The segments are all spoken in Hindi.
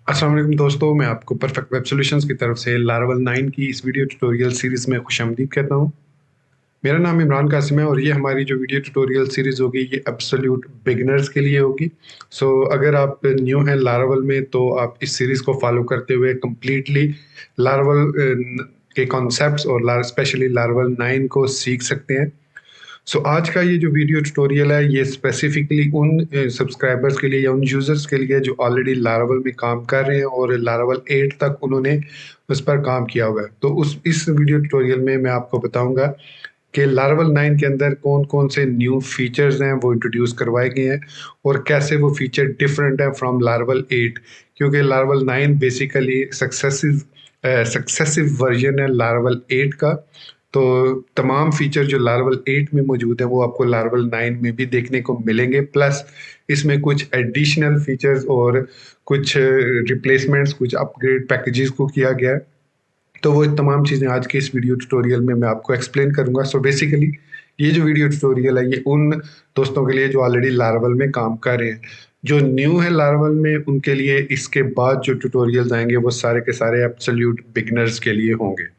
अस्सलाम वालेकुम दोस्तों, मैं आपको परफेक्ट वेब सॉल्यूशंस की तरफ से लारावल 9 की इस वीडियो ट्यूटोरियल सीरीज़ में खुशामदीद कहता हूँ। मेरा नाम इमरान कासिम है और ये हमारी जो वीडियो ट्यूटोरियल सीरीज़ होगी ये एब्सोल्यूट बिगिनर्स के लिए होगी। अगर आप न्यू हैं लारावल में तो आप इस सीरीज़ को फॉलो करते हुए कंप्लीटली लारावल के कॉन्सेप्ट्स और स्पेशली लारावल 9 को सीख सकते हैं। आज का ये जो वीडियो ट्यूटोरियल है ये स्पेसिफिकली उन सब्सक्राइबर्स के लिए या उन यूजर्स के लिए जो ऑलरेडी लारावल में काम कर रहे हैं और लारावल 8 तक उन्होंने उस पर काम किया हुआ है। तो उस इस वीडियो ट्यूटोरियल में मैं आपको बताऊंगा कि लारावल 9 के अंदर कौन कौन से न्यू फीचर्स हैं वो इंट्रोड्यूस करवाए गए हैं और कैसे वो फीचर डिफरेंट है फ्रॉम लारावल 8, क्योंकि लारावल 9 बेसिकली सक्सेसिव वर्जन है लारावल 8 का। तो तमाम फीचर जो लारावल 8 में मौजूद है वो आपको लारावल 9 में भी देखने को मिलेंगे, प्लस इसमें कुछ एडिशनल फीचर्स और कुछ रिप्लेसमेंट्स, कुछ अपग्रेड पैकेजेस को किया गया है। तो वो तमाम चीज़ें आज के इस वीडियो ट्यूटोरियल में मैं आपको एक्सप्लेन करूंगा। बेसिकली ये जो वीडियो ट्यूटोरियल है ये उन दोस्तों के लिए जो ऑलरेडी लारावल में काम कर रहे हैं। जो न्यू है लारावल में उनके लिए इसके बाद जो ट्यूटोरियल्स आएंगे वो सारे के सारे एब्सोल्यूट बिगिनर्स के लिए होंगे।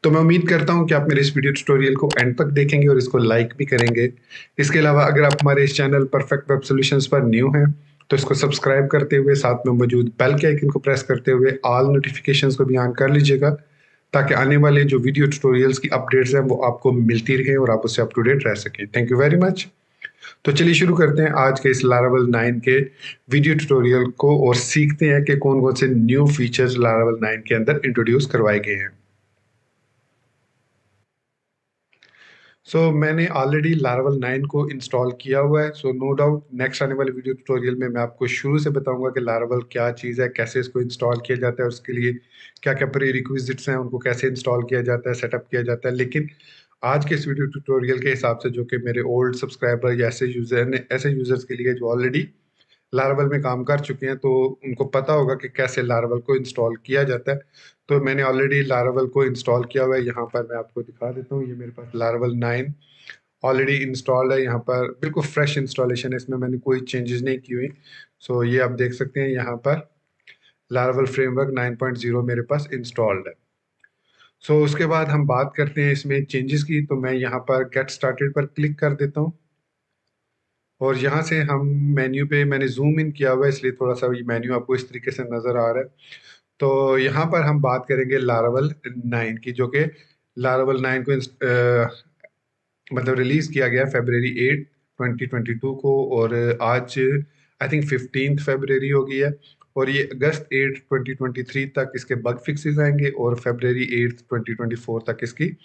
तो मैं उम्मीद करता हूं कि आप मेरे इस वीडियो ट्यूटोरियल को एंड तक देखेंगे और इसको लाइक भी करेंगे। इसके अलावा अगर आप हमारे इस चैनल परफेक्ट वेब सॉल्यूशंस पर न्यू हैं तो इसको सब्सक्राइब करते हुए साथ में मौजूद बेल के आइकन को प्रेस करते हुए ऑल नोटिफिकेशंस को भी ऑन कर लीजिएगा, ताकि आने वाले जो वीडियो ट्यूटोरियल्स की अपडेट्स हैं वो आपको मिलती रहें और आप उससे अप टू डेट रह सकें। Thank you very much. तो चलिए शुरू करते हैं आज के इस लारावल 9 के वीडियो ट्यूटोरियल को और सीखते हैं कि कौन कौन से न्यू फीचर्स लारावल 9 के अंदर इंट्रोड्यूस करवाए गए हैं। मैंने ऑलरेडी लारावल 9 को इंस्टॉल किया हुआ है। नो डाउट नेक्स्ट आने वाले वीडियो ट्यूटोरियल में मैं आपको शुरू से बताऊंगा कि लारावल क्या चीज़ है, कैसे इसको इंस्टॉल किया जाता है, उसके लिए क्या क्या प्री रिक्विजिट्स हैं, उनको कैसे इंस्टॉल किया जाता है, सेटअप किया जाता है। लेकिन आज के इस वीडियो ट्यूटोरियल के हिसाब से जो कि मेरे ओल्ड सब्सक्राइबर या ऐसे यूजर्स के लिए जो ऑलरेडी लारावल में काम कर चुके हैं तो उनको पता होगा कि कैसे लारावल को इंस्टॉल किया जाता है। तो मैंने ऑलरेडी लारावल को इंस्टॉल किया हुआ है। यहाँ पर मैं आपको दिखा देता हूँ, ये मेरे पास लारावल 9 ऑलरेडी इंस्टॉल्ड है। यहाँ पर बिल्कुल फ्रेश इंस्टॉलेशन है, इसमें मैंने कोई चेंजेस नहीं की हुई। ये आप देख सकते हैं यहाँ पर लारावल फ्रेमवर्क 9.0 मेरे पास इंस्टॉल्ड है। उसके बाद हम बात करते हैं इसमें चेंजेस की। तो मैं यहाँ पर गेट स्टार्टेड पर क्लिक कर देता हूँ और यहाँ से हम मेन्यू पे, मैंने जूम इन किया हुआ है इसलिए थोड़ा सा ये मेन्यू आपको इस तरीके से नजर आ रहा है। तो यहाँ पर हम बात करेंगे लारावल 9 की, जो कि लारावल 9 को मतलब रिलीज किया गया February 8 2022 को, और आज आई थिंक 15 फरवरी हो गई है। और ये August 8 2023 तक इसके बग फिक्सेस आएंगे और February 8 2024 तक इसकी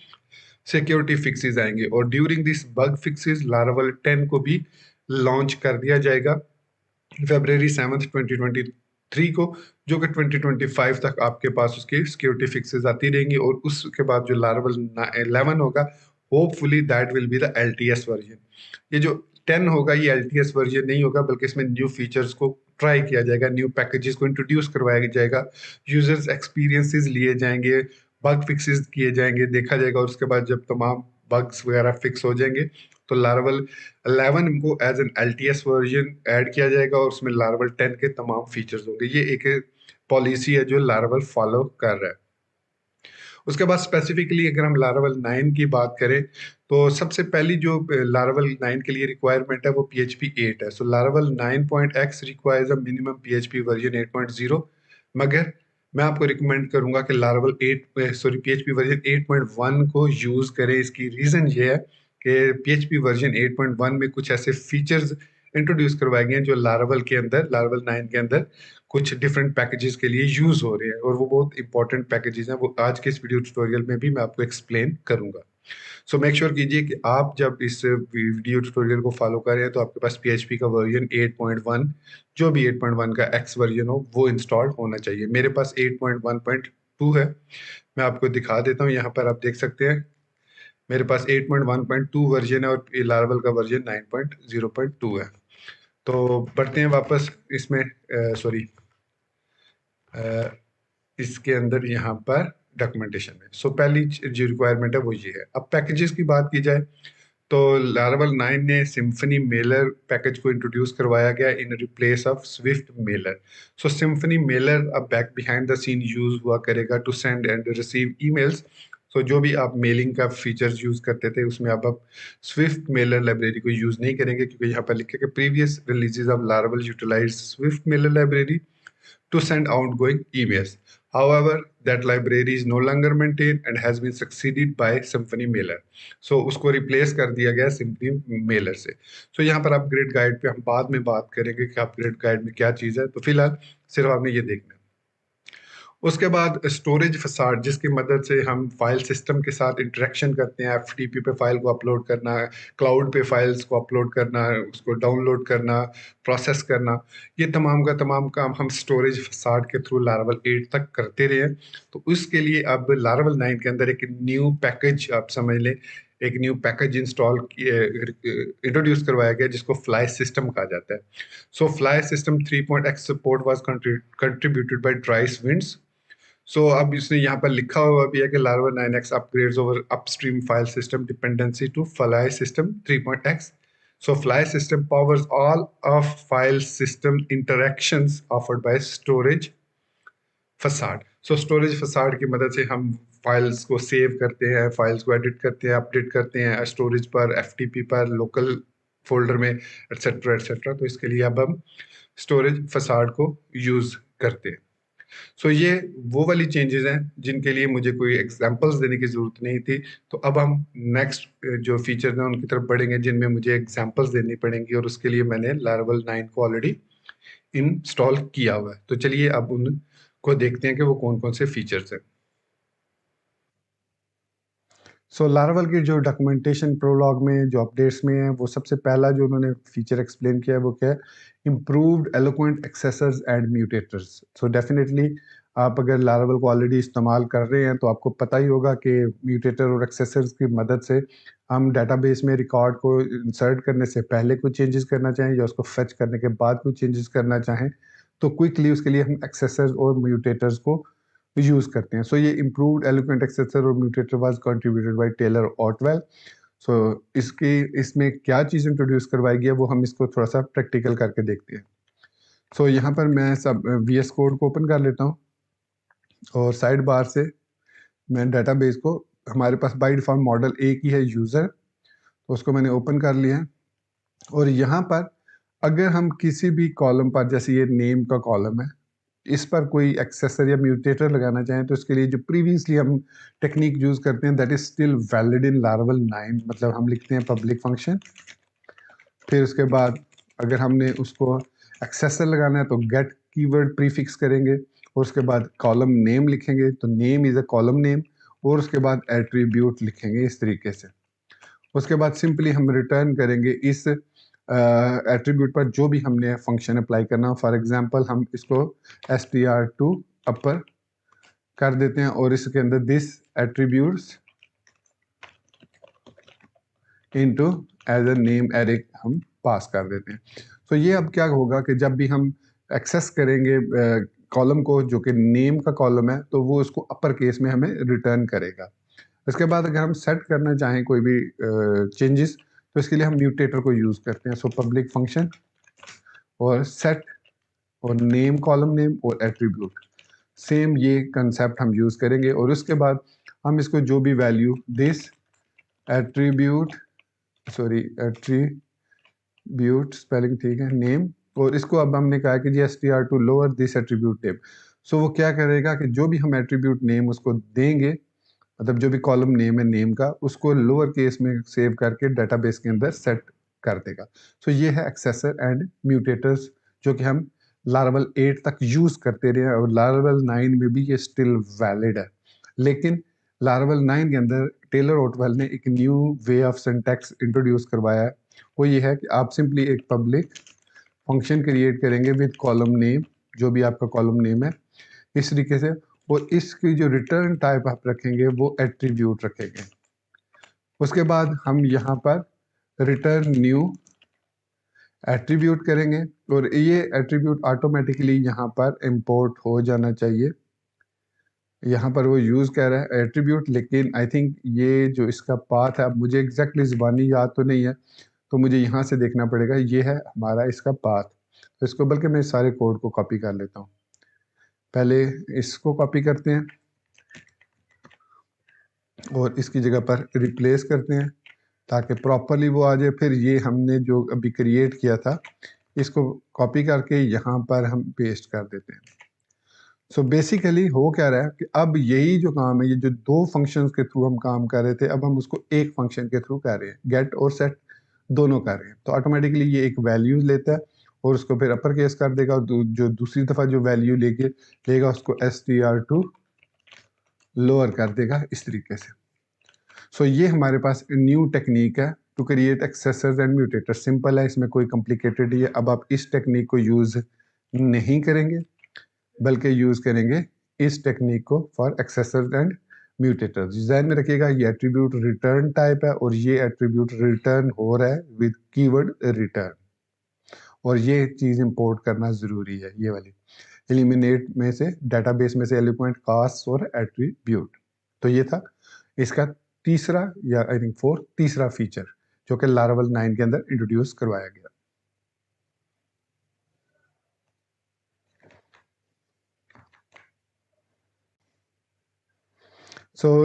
सिक्योरिटी फिक्सेस आएंगे। और during this bug fixes Laravel 10 को भी लॉन्च कर दिया जाएगा February 7 2023 को, जो कि 2025 तक आपके पास उसकी सिक्योरिटी फिक्सेस आती रहेंगी। और उसके बाद जो लारावल 11 होगा, hopefully that will be the LTS version. ये जो 10 होगा ये LTS वर्जन नहीं होगा, बल्कि इसमें न्यू फीचर्स को ट्राई किया जाएगा, न्यू पैकेजेस को इंट्रोड्यूस करवाया जाएगा, यूजर्स एक्सपीरियंसेस लिए जाएंगे, बग फिक्सेस किए जाएंगे, देखा जाएगा। और उसके बाद जब तमाम बग्स वगैरह फिक्स हो जाएंगे तो लारावल 11 को as an LTS version add किया जाएगा और उसमें लारावल 10 के तमाम फीचर्स होंगे। ये एक पॉलिसी है जो लारावल फॉलो कर रहा है। उसके बाद स्पेसिफिकली अगर हम लारावल 9 की बात करें तो सबसे पहली जो लारावल 9 के लिए रिक्वायरमेंट है वो PHP 8 है। Laravel 9.x requires a minimum PHP version 8.0, मगर मैं आपको रिकमेंड करूंगा कि लारावल 8 सॉरी PHP वर्जन 8.1 को यूज करें। इसकी रीजन ये है कि PHP वर्जन 8.1 में कुछ ऐसे फीचर्स इंट्रोड्यूस करवाए गए हैं जो लारावल के अंदर, लारावल 9 के अंदर कुछ डिफरेंट पैकेजेस के लिए यूज हो रहे हैं और वो बहुत इंपॉर्टेंट पैकेजेस हैं। वो आज के इस वीडियो ट्यूटोरियल में भी मैं आपको एक्सप्लेन करूंगा। मेक श्योर कीजिए कि आप जब इस वीडियो ट्यूटोरियल को फॉलो कर रहे हैं तो आपके पास PHP का वर्जन 8.1, जो भी 8.1 का X वर्जन हो वो इंस्टॉल्ड होना चाहिए। मेरे पास 8.1.2 है, मैं आपको दिखा देता हूँ। यहाँ पर आप देख सकते हैं मेरे पास 8.1.2 वर्जन है और लारावल का वर्जन 9.0.2 है। तो बढ़ते हैं वापस इसमें, सॉरी इसके अंदर यहाँ पर डॉक्यूमेंटेशन में। पहली जो रिक्वायरमेंट है वो ये है। अब पैकेजेस की बात की जाए तो लारावल 9 ने सिम्फनी मेलर पैकेज को इंट्रोड्यूस करवाया गया in replace of Swift Mailer. So Symfony Mailer अब back behind the scene use हुआ करेगा to send and receive emails. So जो भी आप मेलिंग का फीचर्स यूज करते थे उसमें अब आप स्विफ्ट मेलर लाइब्रेरी को यूज नहीं करेंगे, क्योंकि यहाँ पर लिखे कि previous releases of Laravel utilize Swift Mailer library to send outgoing emails. However, that library is no longer maintained and has been succeeded by Symphony Mailer. So उसको रिप्लेस कर दिया गया Symphony Mailer से। So यहाँ पर अपग्रेड गाइड पे हम बाद में बात करेंगे कि अपग्रेड गाइड में क्या चीज़ है। तो फिलहाल सिर्फ आपने ये देखना है। उसके बाद स्टोरेज फसाड, जिसकी मदद से हम फाइल सिस्टम के साथ इंटरेक्शन करते हैं। एफटीपी पे फाइल को अपलोड करना, क्लाउड पे फाइल्स को अपलोड करना, उसको डाउनलोड करना, प्रोसेस करना, ये तमाम का तमाम काम हम स्टोरेज फसाड के थ्रू लारावल 8 तक करते रहे। तो उसके लिए अब लारावल 9 के अंदर एक न्यू पैकेज, आप समझ लें, एक न्यू पैकेज इंट्रोड्यूस करवाया गया जिसको फ्लाई सिस्टम कहा जाता है। So fly system 3.x support was contributed by Dries Vints. So अब इसने यहाँ पर लिखा हुआ भी है कि Laravel 9x upgrades over upstream file system dependency to fly system 3.x। So Fly system powers all of file system interactions offered by storage facade. So storage facade की मदद से हम फाइल्स को सेव करते हैं, फाइल्स को एडिट करते हैं, अपडेट करते हैं स्टोरेज पर, एफटीपी पर, लोकल फोल्डर में, एटसेट्रा एटसेट्रा। तो इसके लिए अब हम स्टोरेज फसाड को यूज करते हैं। सो ये वो वाली चेंजेस हैं जिनके लिए मुझे कोई एग्जांपल्स देने की जरूरत नहीं थी। तो अब हम नेक्स्ट जो फीचर्स हैं उनकी तरफ बढ़ेंगे जिनमें मुझे एग्जांपल्स देनी पड़ेंगी, और उसके लिए मैंने लारावल 9 को ऑलरेडी इंस्टॉल किया हुआ है। तो चलिए अब उनको देखते हैं कि वो कौन कौन से फीचर्स हैं। सो लारावल की जो डॉक्यूमेंटेशन प्रोलॉग में जो अपडेट्स में है, वो सबसे पहला जो उन्होंने फीचर एक्सप्लेन किया है वो क्या है, improved Eloquent accessors and mutators. So definitely आप अगर लारावल को ऑलरेडी इस्तेमाल कर रहे हैं तो आपको पता ही होगा कि म्यूटेटर और एक्सेसर्स की मदद से हम डेटाबेस में रिकॉर्ड को इंसर्ट करने से पहले कुछ चेंजेस करना चाहें या उसको फेच करने के बाद कुछ चेंजेस करना चाहें तो क्विकली उसके लिए हम एक्सेसर्स और म्यूटेटर्स को यूज करते हैं। सो ये इम्प्रूव्ड एलोक्वेंट एक्सेसर और mutator was contributed by Taylor Otwell. So इसमें क्या चीज़ इंट्रोड्यूस करवाई गई है वो हम इसको थोड़ा सा प्रैक्टिकल करके देखते हैं। सो यहाँ पर मैं सब VS कोड को ओपन कर लेता हूँ और साइड बार से मैं डेटाबेस को, हमारे पास बाय डिफॉल्ट मॉडल एक ही है यूज़र, तो उसको मैंने ओपन कर लिया है। और यहाँ पर अगर हम किसी भी कॉलम पर, जैसे ये नेम का कॉलम है, इस पर कोई एक्सेसर या म्यूटेटर लगाना चाहें तो इसके लिए जो प्रीवियसली हम टेक्निक यूज करते हैं that is still valid in Laravel 9। मतलब हम लिखते हैं पब्लिक फंक्शन, फिर उसके बाद अगर हमने उसको एक्सेसर लगाना है तो गेट कीवर्ड प्रीफिक्स करेंगे और उसके बाद कॉलम नेम लिखेंगे, तो name is a column name, और उसके बाद एट्रीब्यूट लिखेंगे इस तरीके से। उसके बाद सिंपली हम रिटर्न करेंगे इस एट्रीब्यूट पर जो भी हमने फंक्शन अप्लाई करना हो। फॉर एग्जांपल हम इसको str2 अपर कर देते हैं और इसके अंदर this attributes into as a name array हम पास कर देते हैं। तो ये अब क्या होगा कि जब भी हम एक्सेस करेंगे कॉलम को जो कि नेम का कॉलम है तो वो उसको अपर केस में हमें रिटर्न करेगा। इसके बाद अगर हम सेट करना चाहें कोई भी चेंजेस तो इसके लिए हम म्यूटेटर को यूज करते हैं। सो पब्लिक फंक्शन और सेट और नेम कॉलम नेम और एट्रीब्यूट, सेम ये कंसेप्ट हम यूज करेंगे। और उसके बाद हम इसको जो भी value this attribute, sorry attribute spelling ठीक है, नेम, और इसको अब हमने कहा कि जी str2 lower this attribute name. So वो क्या करेगा कि जो भी हम एट्रीब्यूट नेम उसको देंगे, मतलब जो भी कॉलम नेम है नेम का, उसको लोअर केस में सेव करके डेटाबेस के अंदर सेट कर देगा। सो ये है एक्सेसर एंड म्यूटेटर्स जो कि हम लारावल 8 तक यूज करते रहे हैं और लारावल 9 में भी ये स्टिल वैलिड है। लेकिन लारावल 9 के अंदर टेलर ओटवेल ने एक new way of syntax introduce करवाया है। वो ये है कि आप सिंपली एक पब्लिक फंक्शन क्रिएट करेंगे विद कॉलम नेम, जो भी आपका कॉलम नेम है इस तरीके से, और इसकी जो रिटर्न टाइप आप रखेंगे वो एट्रीब्यूट रखेंगे। उसके बाद हम यहाँ पर रिटर्न न्यू एट्रीब्यूट करेंगे और ये एट्रीब्यूट ऑटोमेटिकली यहाँ पर इंपोर्ट हो जाना चाहिए यहाँ पर वो यूज़ कर रहा है एट्रीब्यूट, लेकिन आई थिंक ये जो इसका पाथ है, अब मुझे एग्जैक्टली ज़बानी याद तो नहीं है, तो मुझे यहाँ से देखना पड़ेगा। ये है हमारा इसका पाथ। तो इसको बल्कि मैं सारे कोड को कॉपी कर लेता हूँ। पहले इसको कॉपी करते हैं और इसकी जगह पर रिप्लेस करते हैं ताकि प्रॉपरली वो आ जाए। फिर ये हमने जो अभी क्रिएट किया था, इसको कॉपी करके यहाँ पर हम पेस्ट कर देते हैं। सो बेसिकली हो क्या रहा है कि अब यही जो काम है, ये जो दो फंक्शंस के थ्रू हम काम कर रहे थे, अब हम उसको एक फंक्शन के थ्रू कर रहे हैं। गेट और सेट दोनों कर रहे हैं, तो ऑटोमेटिकली ये एक वैल्यू लेता है और उसको फिर अपर केस कर देगा, और जो दूसरी दफ़ा जो वैल्यू लेगा उसको str2 लोअर कर देगा इस तरीके से। सो ये हमारे पास न्यू टेक्निक है to create accessors and mutator. Simple है, इसमें कोई कॉम्प्लिकेटेड ही है। अब आप इस टेक्निक को यूज़ नहीं करेंगे, बल्कि यूज़ करेंगे इस टेक्निक को फॉर एक्सेसर्स एंड म्यूटेटर्स। ध्यान में रखिएगा, ये एट्रीब्यूट रिटर्न टाइप है और ये एट्रीब्यूट रिटर्न हो रहा है विद कीवर्ड रिटर्न, और ये चीज़ इंपोर्ट करना ज़रूरी है। ये वाली एलिमिनेट में से, डाटाबेस में से एलिमेंट कास्ट और एट्रीब्यूट। तो ये था इसका तीसरा या आई थिंक फोर्थ, तीसरा फीचर जो कि लारावल 9 के अंदर इंट्रोड्यूस करवाया गया।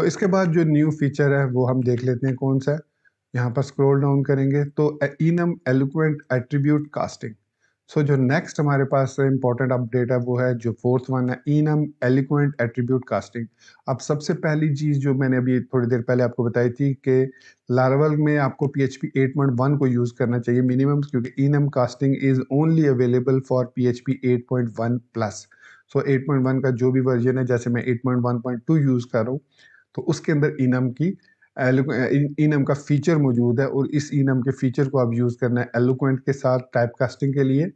इसके बाद जो न्यू फीचर है वो हम देख लेते हैं कौन सा है। यहाँ पर स्क्रॉल डाउन करेंगे तो इनम एलोक्वेंट एट्रीब्यूट कास्टिंग। जो नेक्स्ट हमारे पास इंपॉर्टेंट अपडेट है वो है जो फोर्थ वन है, इनम एलोक्वेंट एट्रीब्यूट कास्टिंग। अब सबसे पहली चीज़ जो मैंने अभी थोड़ी देर पहले आपको बताई थी कि लारावल में आपको PHP 8.1 को यूज़ करना चाहिए मिनिमम, क्योंकि enum casting is only available for PHP 8.1 plus. 8.1 का जो भी वर्जन है, जैसे मैं 8.1.2 यूज़ कर रहा हूँ, तो उसके अंदर इनम का फीचर मौजूद है, और इस इनम के फीचर को आप यूज़ करना है एलोक्वेंट के साथ टाइप कास्टिंग के लिए।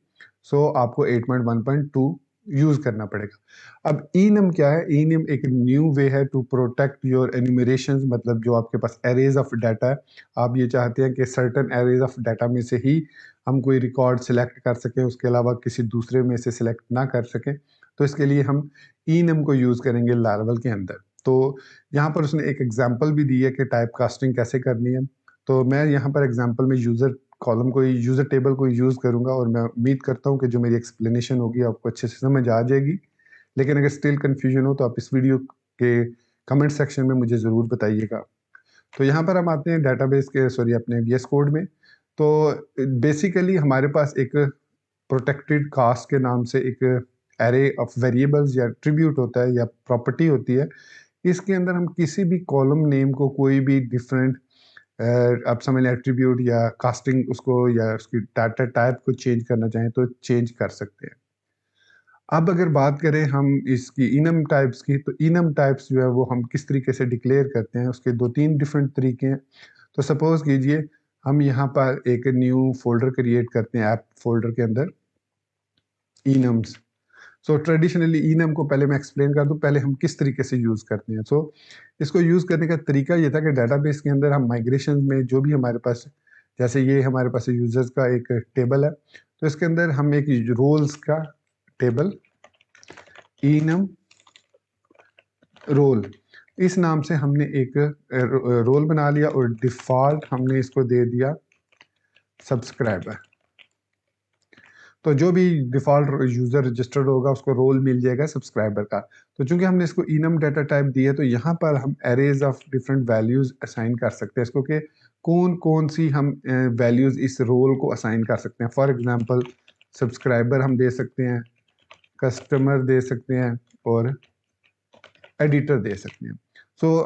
आपको 8.1.2 यूज़ करना पड़ेगा। अब इनम क्या है? इनम एक न्यू वे है टू प्रोटेक्ट योर एन्यूमरेशन, मतलब जो आपके पास एरेज ऑफ डाटा है, आप ये चाहते हैं कि सर्टन एरेज ऑफ डाटा में से ही हम कोई रिकॉर्ड सिलेक्ट कर सकें, उसके अलावा किसी दूसरे में से सिलेक्ट ना कर सकें, तो इसके लिए हम इनम को यूज़ करेंगे लारावल के अंदर। तो यहाँ पर उसने एक एग्जांपल भी दी है कि टाइप कास्टिंग कैसे करनी है। तो मैं यहाँ पर एग्जांपल में यूज़र कॉलम को, यूज़र टेबल को यूज़ करूँगा, और मैं उम्मीद करता हूँ कि जो मेरी एक्सप्लेनेशन होगी आपको अच्छे से समझ आ जाएगी। लेकिन अगर स्टिल कन्फ्यूजन हो तो आप इस वीडियो के कमेंट सेक्शन में मुझे ज़रूर बताइएगा। तो यहाँ पर हम आते हैं डाटाबेस के, सॉरी, अपने VS कोड में। तो बेसिकली हमारे पास एक प्रोटेक्टेड कास्ट के नाम से एक एरे ऑफ वेरिएबल्स या एट्रीब्यूट होता है या प्रॉपर्टी होती है। इसके अंदर हम किसी भी कॉलम नेम को कोई भी डिफरेंट आप समझ लें एट्रीब्यूट या कास्टिंग उसको या उसकी डाटा टाइप को चेंज करना चाहें तो चेंज कर सकते हैं। अब अगर बात करें हम इसकी इनम टाइप्स की, तो इनम टाइप्स जो है वो हम किस तरीके से डिक्लेयर करते हैं, उसके 2-3 डिफरेंट तरीके हैं। तो सपोज कीजिए हम यहाँ पर एक न्यू फोल्डर क्रिएट करते हैं ऐप फोल्डर के अंदर, इनम्स। ट्रेडिशनली इनम को पहले मैं एक्सप्लेन कर दूं, पहले हम किस तरीके से यूज़ करते हैं। इसको यूज़ करने का तरीका ये था कि डाटाबेस के अंदर हम माइग्रेशन में जो भी हमारे पास, जैसे ये हमारे पास यूजर्स का एक टेबल है, तो इसके अंदर हम एक रोल्स का टेबल, इनम रोल, इस नाम से हमने एक रोल बना लिया, और डिफ़ॉल्ट हमने इसको दे दिया सब्सक्राइबर। तो जो भी डिफ़ॉल्ट यूज़र रजिस्टर्ड होगा उसको रोल मिल जाएगा सब्सक्राइबर का। तो चूंकि हमने इसको इनम डाटा टाइप दी है, तो यहाँ पर हम arrays of different values assign कर सकते हैं इसको, कि कौन कौन सी हम वैल्यूज़ इस रोल को असाइन कर सकते हैं। फॉर एग्जांपल सब्सक्राइबर हम दे सकते हैं, कस्टमर दे सकते हैं, और एडिटर दे सकते हैं।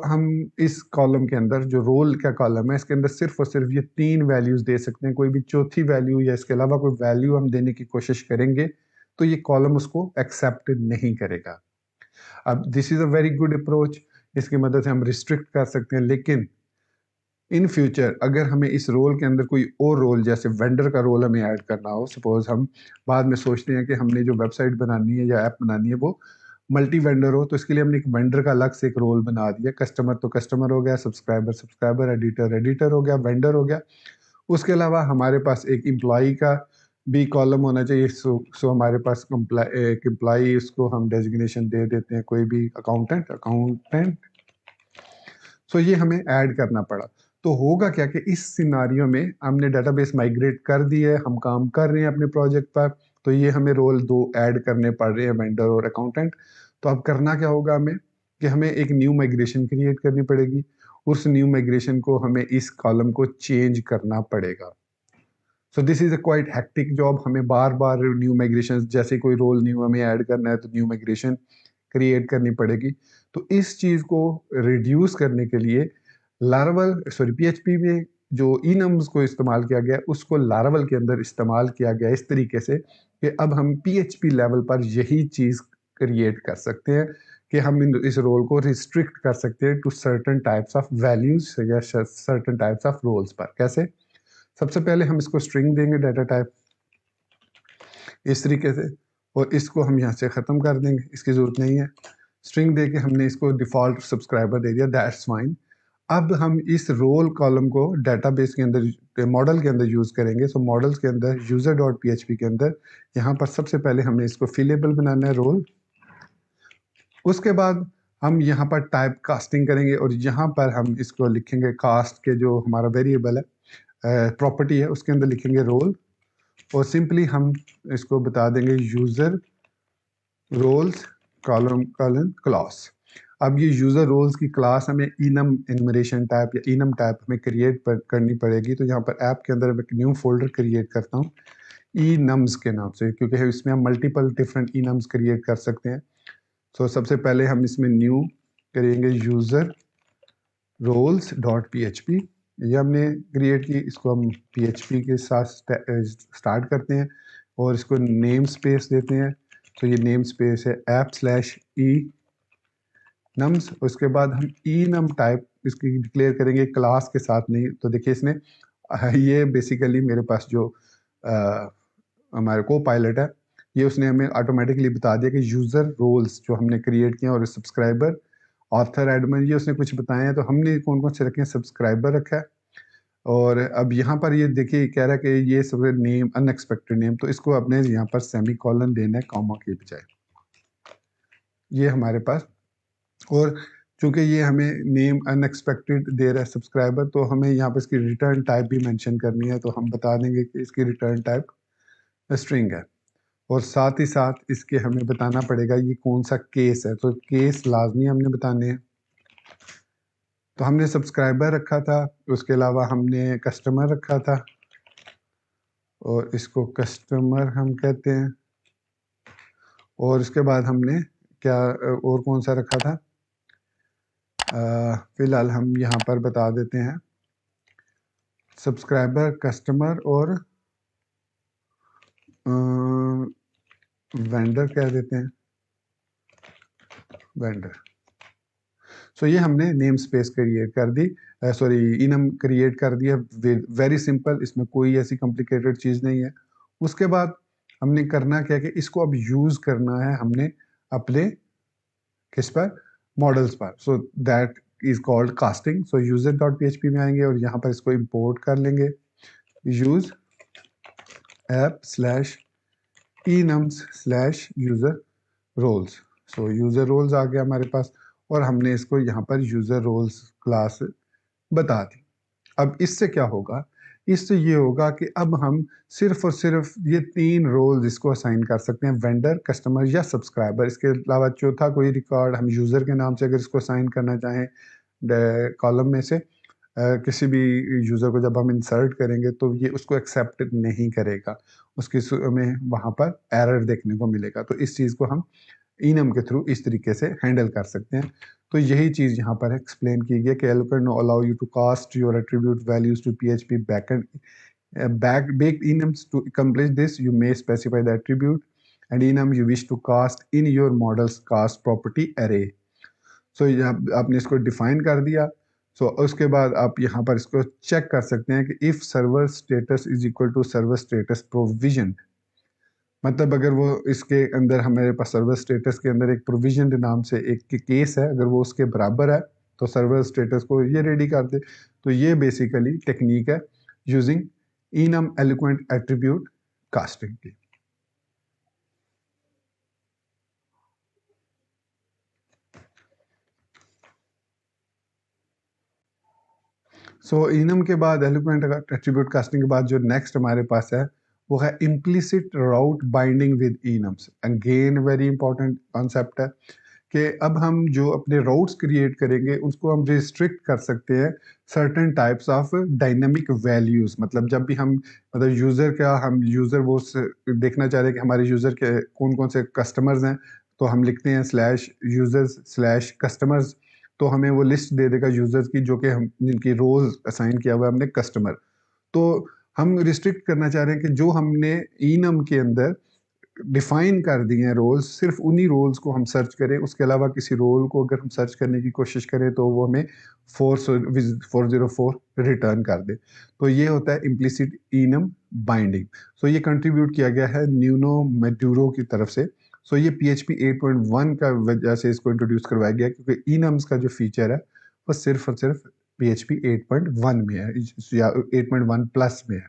हम इस कॉलम के अंदर, जो रोल का कॉलम है, इसके अंदर सिर्फ और सिर्फ ये 3 वैल्यूज़ दे सकते हैं। कोई भी चौथी वैल्यू या इसके अलावा कोई वैल्यू हम देने की कोशिश करेंगे तो ये कॉलम उसको एक्सेप्ट नहीं करेगा। अब this is a very good approach, इसकी मदद से हम रिस्ट्रिक्ट कर सकते हैं। लेकिन इन फ्यूचर अगर हमें इस रोल के अंदर कोई और रोल, जैसे वेंडर का रोल हमें ऐड करना हो, सपोज हम बाद में सोचते हैं कि हमने जो वेबसाइट बनानी है या ऐप बनानी है वो मल्टी वेंडर हो, तो इसके लिए हमने एक वेंडर का अलग से एक रोल बना दिया। कस्टमर तो कस्टमर हो गया, सब्सक्राइबर सब्सक्राइबर, एडिटर एडिटर हो गया, वेंडर हो गया। उसके अलावा हमारे पास एक एम्प्लॉई का बी कॉलम होना चाहिए। सो हमारे पास एक एम्प्लॉई, उसको हम डेजिग्नेशन दे देते हैं कोई भी, अकाउंटेंट। सो ये हमें ऐड करना पड़ा। तो होगा क्या कि इस सिनारियो में हमने डेटाबेस माइग्रेट कर दी है, हम काम कर रहे हैं अपने प्रोजेक्ट पर, तो ये हमें रोल दो ऐड करने पड़ रहे हैं, वेंडर और अकाउंटेंट। तो अब करना क्या होगा हमें कि हमें एक न्यू माइग्रेशन क्रिएट करनी पड़ेगी। उस न्यू माइग्रेशन को हमें इस कॉलम को चेंज करना पड़ेगा। सो this is a quite hectic job. हमें बार बार न्यू माइग्रेशन, जैसे कोई रोल न्यू हमें ऐड करना है तो न्यू माइग्रेशन क्रिएट करनी पड़ेगी। तो इस चीज़ को रिड्यूस करने के लिए पीएचपी में जो इनम्स को इस्तेमाल किया गया, उसको लारावल के अंदर इस्तेमाल किया गया इस तरीके से कि अब हम पीएचपी लेवल पर यही चीज़ क्रिएट कर सकते हैं कि हम इस रोल को रिस्ट्रिक्ट कर सकते हैं to certain types of values या सर्टन टाइप्स ऑफ रोल्स पर। कैसे? सबसे पहले हम इसको स्ट्रिंग देंगे, डाटा टाइप इस तरीके से, और इसको हम यहाँ से ख़त्म कर देंगे, इसकी ज़रूरत नहीं है। स्ट्रिंग दे के हमने इसको डिफ़ॉल्ट सब्सक्राइबर दे दिया, दैट्स फाइन। अब हम इस रोल कॉलम को डेटाबेस के अंदर, मॉडल के अंदर यूज़ करेंगे। सो मॉडल्स के अंदर यूज़र डॉट पी के अंदर यहाँ पर सबसे पहले हमने इसको फिलेबल बनाना है, रोल। उसके बाद हम यहाँ पर टाइप कास्टिंग करेंगे और यहाँ पर हम इसको लिखेंगे कास्ट के जो हमारा वेरिएबल है, प्रॉपर्टी है, उसके अंदर लिखेंगे रोल, और सिंपली हम इसको बता देंगे यूज़र रोल्स कॉलन क्लास। अब ये यूज़र रोल्स की क्लास हमें इनम इनमरेशन टाइप या इनम टाइप हमें क्रिएट करनी पड़ेगी। तो यहाँ पर ऐप के अंदर मैं एक न्यू फोल्डर क्रिएट करता हूँ ई नम्स के नाम से, क्योंकि इसमें हम मल्टीपल डिफरेंट ई नम्स क्रिएट कर सकते हैं। तो सबसे पहले हम इसमें न्यू करेंगे यूज़र रोल्स डॉट पी। ये हमने क्रिएट की, इसको हम पी के साथ स्टार्ट करते हैं और इसको नेम स्पेस देते हैं। तो ये नेम स्पेस है ऐप स्लैश ई नम्स। उसके बाद हम ई नम टाइप इसकी डिक्लेयर करेंगे, क्लास के साथ नहीं। तो देखिए इसने ये बेसिकली मेरे पास जो हमारे को पायलट है, ये उसने हमें ऑटोमेटिकली बता दिया कि यूज़र रोल्स जो हमने क्रिएट किए और सब्सक्राइबर ऑथर एडमिन ये उसने कुछ बताए हैं। तो हमने कौन कौन से रखे हैं, सब्सक्राइबर रखा है। और अब यहाँ पर ये देखिए कह रहा है कि ये सब नेम अनएक्सपेक्टेड नेम, तो इसको अपने यहाँ पर सेमी कॉलन देना है कॉमा के बजाय, ये हमारे पास। और चूंकि ये हमें नेम अनएक्सपेक्टेड दे रहा है सब्सक्राइबर, तो हमें यहाँ पर इसकी रिटर्न टाइप भी मेंशन करनी है। तो हम बता देंगे कि इसकी रिटर्न टाइप स्ट्रिंग है, और साथ ही साथ इसके हमें बताना पड़ेगा ये कौन सा केस है। तो केस लाजमी हमने बताने हैं। तो हमने सब्सक्राइबर रखा था, उसके अलावा हमने कस्टमर रखा था, और इसको कस्टमर हम कहते हैं। और इसके बाद हमने क्या और कौन सा रखा था, फिलहाल हम यहाँ पर बता देते हैं सब्सक्राइबर, कस्टमर और वेंडर कह देते हैं, वेंडर। सो ये हमने नेम स्पेस क्रिएट कर दी, सॉरी इनम क्रिएट कर दिया। वेरी सिंपल, इसमें कोई ऐसी कॉम्प्लिकेटेड चीज़ नहीं है। उसके बाद हमने करना क्या कि इसको अब यूज़ करना है हमने अपने किस पर, मॉडल्स पर। So that is called casting. So user dot P में आएंगे और यहाँ पर इसको इंपोर्ट कर लेंगे, use app slash enums slash user roles. So user roles आ गया हमारे पास, और हमने इसको यहाँ पर यूजर रोल्स क्लास बता दी। अब इससे क्या होगा, इससे ये होगा कि अब हम सिर्फ और सिर्फ ये 3 रोल्स इसको असाइन कर सकते हैं, वेंडर, कस्टमर या सब्सक्राइबर। इसके अलावा चौथा कोई रिकॉर्ड हम यूज़र के नाम से अगर इसको असाइन करना चाहें कॉलम में से किसी भी यूज़र को जब हम इंसर्ट करेंगे, तो ये उसको एक्सेप्ट नहीं करेगा, उसकी हमें वहाँ पर एरर देखने को मिलेगा। तो इस चीज़ को हम इनम के थ्रू इस तरीके से हैंडल कर सकते हैं। तो यही चीज़ यहाँ पर एक्सप्लेन की गई कि allocate no allow you to cast your attribute values to PHP backend baked enums. To accomplish this, you may specify the attribute and enum you wish to cast in your model's cast property array. So आपने इसको डिफाइन कर दिया। सो उसके बाद आप यहाँ पर इसको चेक कर सकते हैं कि if server status is equal to server status provision, मतलब अगर वो इसके अंदर हमारे पास सर्वर स्टेटस के अंदर एक प्रोविजन नाम से एक केस है, अगर वो उसके बराबर है तो सर्वर स्टेटस को ये रेडी कर दे। तो ये बेसिकली टेक्निक है using enum eloquent attribute casting की। सो इनम के बाद एलिक्वेंट एट्रीब्यूट कास्टिंग के बाद जो नेक्स्ट हमारे पास है वो है implicit route binding with enums. Again very important concept है कि अब हम जो अपने राउट्स क्रिएट करेंगे उसको हम रिस्ट्रिक्ट कर सकते हैं certain types of dynamic values. मतलब जब भी हम मतलब यूज़र का हम यूज़र वो देखना चाह रहे हैं कि हमारे यूज़र के कौन कौन से कस्टमर्स हैं, तो हम लिखते हैं स्लैश यूजर्स स्लैश कस्टमर्स, तो हमें वो लिस्ट दे देगा यूजर्स की जो कि हम जिनकी रोज असाइन किया हुआ है हमने कस्टमर। तो हम रिस्ट्रिक्ट करना चाह रहे हैं कि जो हमने इनम के अंदर डिफाइन कर दिए हैं रोल्स, सिर्फ उन्हीं रोल्स को हम सर्च करें, उसके अलावा किसी रोल को अगर हम सर्च करने की कोशिश करें तो वो हमें 404 रिटर्न कर दे। तो ये होता है इम्प्लिसिट इनम बाइंडिंग। सो ये कंट्रीब्यूट किया गया है न्यूनो मैड्यूरो की तरफ से। सो ये PHP 8.1 का वजह से इसको इंट्रोड्यूस करवाया गया क्योंकि इनम्स का जो फीचर है वो सिर्फ और सिर्फ PHP 8.1 में है या 8.1 प्लस में है।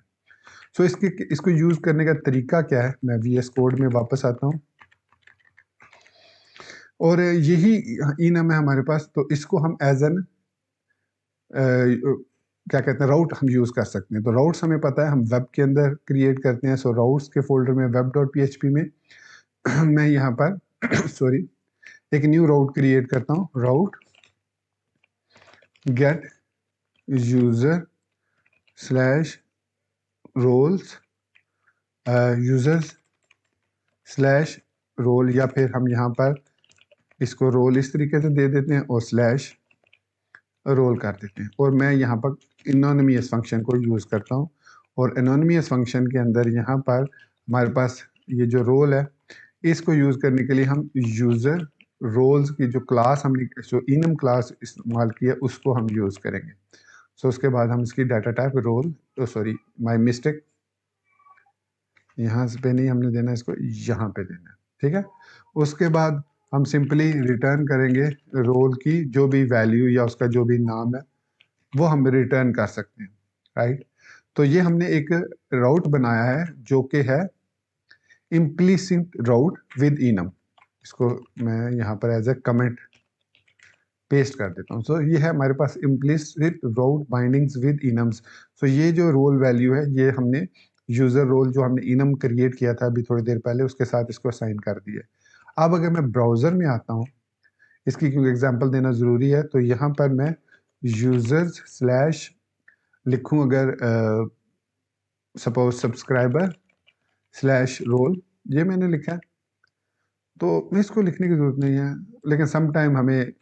सो इसको यूज करने का तरीका क्या है, मैं VS कोड में वापस आता हूँ और यही इनम है हमारे पास। तो इसको हम एज एन क्या कहते हैं राउट हम यूज कर सकते हैं। तो राउट्स हमें पता है हम वेब के अंदर क्रिएट करते हैं। सो राउट्स के फोल्डर में web.php में मैं यहाँ पर सॉरी एक न्यू राउट क्रिएट करता हूँ, route get user slash roles users slash role, या फिर हम यहाँ पर इसको रोल इस तरीके से दे देते हैं और स्लैश रोल कर देते हैं। और मैं यहाँ पर एनोनिमस फंक्शन को यूज़ करता हूँ और एनोनिमस फंक्शन के अंदर यहाँ पर हमारे पास ये जो रोल है इसको यूज़ करने के लिए हम यूज़र रोल्स की जो क्लास हमने जो इनम क्लास इस्तेमाल किया उसको हम यूज़ करेंगे। सो उसके बाद हम इसकी data type role, sorry my mistake, यहाँ पे नहीं हमने देना, इसको यहाँ पे देना है, ठीक है। उसके बाद हम सिंपली रिटर्न करेंगे रोल की जो भी वैल्यू या उसका जो भी नाम है वो हम रिटर्न कर सकते हैं, राइट। तो ये हमने एक राउट बनाया है जो कि है इम्प्लिसिट राउट विद इनम। इसको मैं यहाँ पर एज ए कमेंट पेस्ट कर देता हूँ। सो ये है हमारे पास इम्प्लिसिट राउट बाइंडिंग्स विद इनम्स। सो ये जो रोल वैल्यू है ये हमने यूजर रोल जो हमने इनम क्रिएट किया था अभी थोड़ी देर पहले उसके साथ इसको असाइन कर दिया। अब अगर मैं ब्राउजर में आता हूँ, इसकी क्योंकि एग्जांपल देना ज़रूरी है, तो यहाँ पर मैं यूजर्स स्लैश लिखूँ अगर सपोज सब्सक्राइबर स्लैश रोल, ये मैंने लिखा है तो इसको लिखने की ज़रूरत नहीं है। लेकिन सम टाइम हमें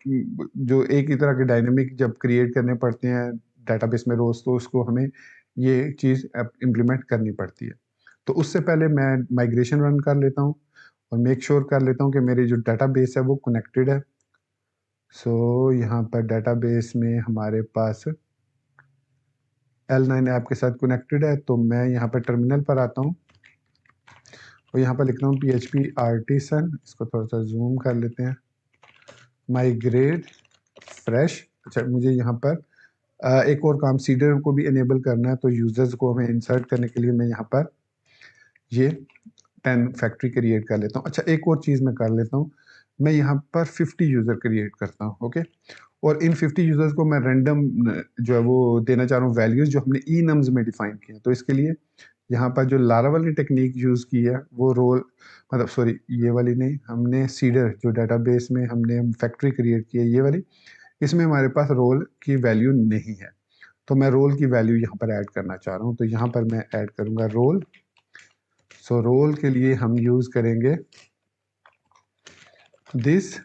जो एक ही तरह के डायनेमिक जब क्रिएट करने पड़ते हैं डेटाबेस में रोज़, तो उसको हमें ये चीज़ इम्प्लीमेंट करनी पड़ती है। तो उससे पहले मैं माइग्रेशन रन कर लेता हूँ और मेक श्योर कर लेता हूँ कि मेरी जो डेटाबेस है वो कनेक्टेड है। सो यहाँ पर डेटाबेस में हमारे पास L9 ऐप के साथ कनेक्टेड है। तो मैं यहाँ पर टर्मिनल पर आता हूँ और यहाँ पर लिख रहा हूँ PHP आर्टिसन, इसको थोड़ा सा जूम कर लेते हैं, माइग्रेट फ्रेश। अच्छा मुझे यहाँ पर एक और काम सीडर को भी इनेबल करना है, तो यूजर्स को हमें इंसर्ट करने के लिए मैं यहाँ पर ये 10 फैक्ट्री क्रिएट कर लेता हूँ। अच्छा एक और चीज़ मैं कर लेता हूँ, मैं यहाँ पर 50 यूज़र क्रिएट करता हूँ, ओके। और इन 50 यूज़र्स को मैं रैंडम जो है वो देना चाह रहा हूँ वैल्यूज़ जो हमने ई नम्स में डिफाइन किए हैं। तो इसके लिए यहाँ पर जो लारावल ने टेक्निक यूज़ की है वो रोल मतलब सॉरी ये वाली नहीं, हमने सीडर जो डाटाबेस में हमने फैक्ट्री क्रिएट की है ये वाली, इसमें हमारे पास रोल की वैल्यू नहीं है। तो मैं रोल की वैल्यू यहाँ पर ऐड करना चाह रहा हूँ, तो यहाँ पर मैं ऐड करूँगा रोल। सो रोल के लिए हम यूज़ करेंगे दिस